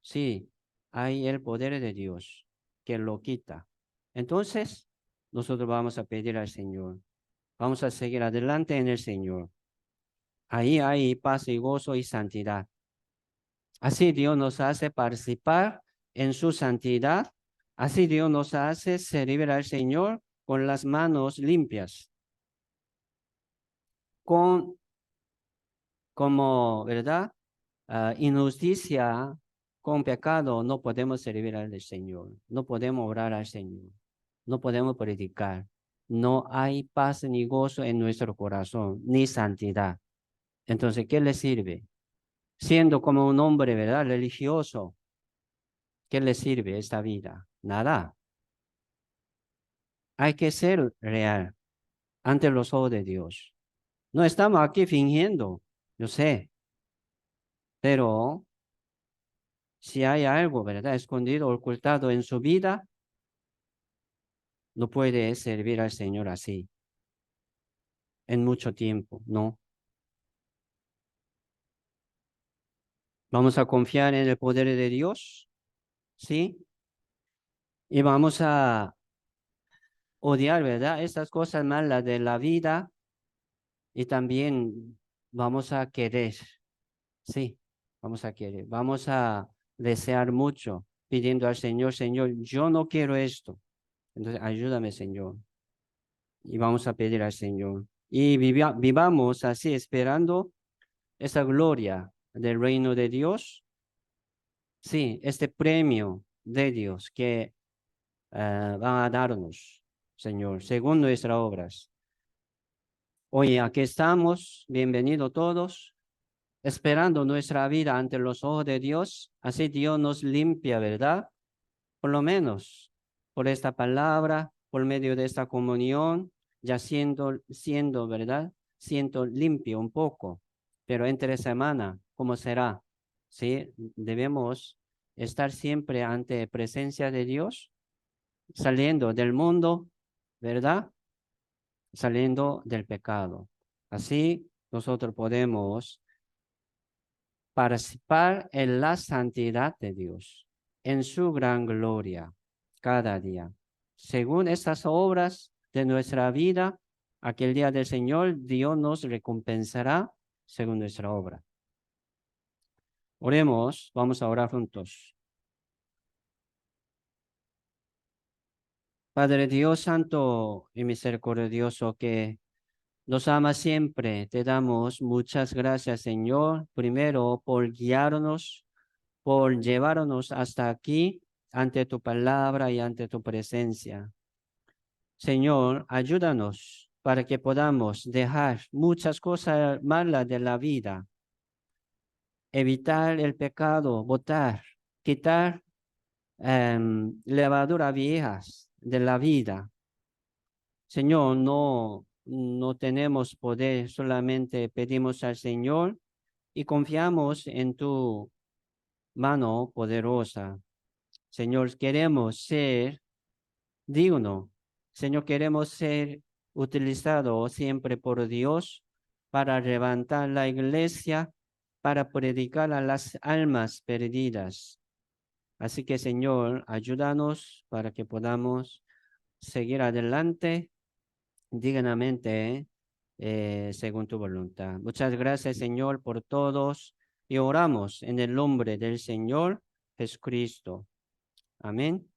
Sí, hay el poder de Dios que lo quita. Entonces, nosotros vamos a pedir al Señor. Vamos a seguir adelante en el Señor. Ahí hay paz y gozo y santidad. Así Dios nos hace participar en su santidad. Así Dios nos hace servir al Señor con las manos limpias, con como, ¿verdad? Injusticia, con pecado, no podemos servir al Señor, no podemos orar al Señor, no podemos predicar. No hay paz ni gozo en nuestro corazón, ni santidad. Entonces, ¿qué le sirve? Siendo como un hombre, ¿verdad? Religioso, ¿qué le sirve esta vida? Nada. Hay que ser real ante los ojos de Dios. No estamos aquí fingiendo, yo sé, pero si hay algo, ¿verdad? Escondido, ocultado en su vida, no puede servir al Señor así en mucho tiempo, no. Vamos a confiar en el poder de Dios, ¿sí? Y vamos a odiar, ¿verdad? Estas cosas malas de la vida y también vamos a querer, sí, vamos a querer, vamos a desear mucho, pidiendo al Señor, Señor, yo no quiero esto. Entonces, ayúdame, Señor. Y vamos a pedir al Señor. Y vivamos así esperando esa gloria del reino de Dios. Sí, este premio de Dios que van a darnos, Señor, según nuestras obras. Hoy aquí estamos, bienvenidos todos, esperando nuestra vida ante los ojos de Dios. Así Dios nos limpia, ¿verdad? Por lo menos por esta palabra, por medio de esta comunión, ya siendo, ¿verdad? Siento limpio un poco, pero entre semana, ¿cómo será? Sí, debemos estar siempre ante presencia de Dios, saliendo del mundo, ¿verdad? Saliendo del pecado. Así nosotros podemos participar en la santidad de Dios, en su gran gloria, cada día. Según estas obras de nuestra vida, aquel día del Señor, Dios nos recompensará según nuestra obra. Oremos, vamos a orar juntos. Padre Dios Santo y misericordioso, que nos ama siempre, te damos muchas gracias, Señor, primero por guiarnos, por llevarnos hasta aquí, ante tu palabra y ante tu presencia. Señor, ayúdanos para que podamos dejar muchas cosas malas de la vida, evitar el pecado, botar, quitar levaduras viejas de la vida. Señor, no tenemos poder, solamente pedimos al Señor y confiamos en tu mano poderosa. Señor, queremos ser digno. Señor, queremos ser utilizados siempre por Dios para levantar la iglesia, para predicar a las almas perdidas. Así que, Señor, ayúdanos para que podamos seguir adelante dignamente, según tu voluntad. Muchas gracias, Señor, por todos y oramos en el nombre del Señor Jesucristo. Amén.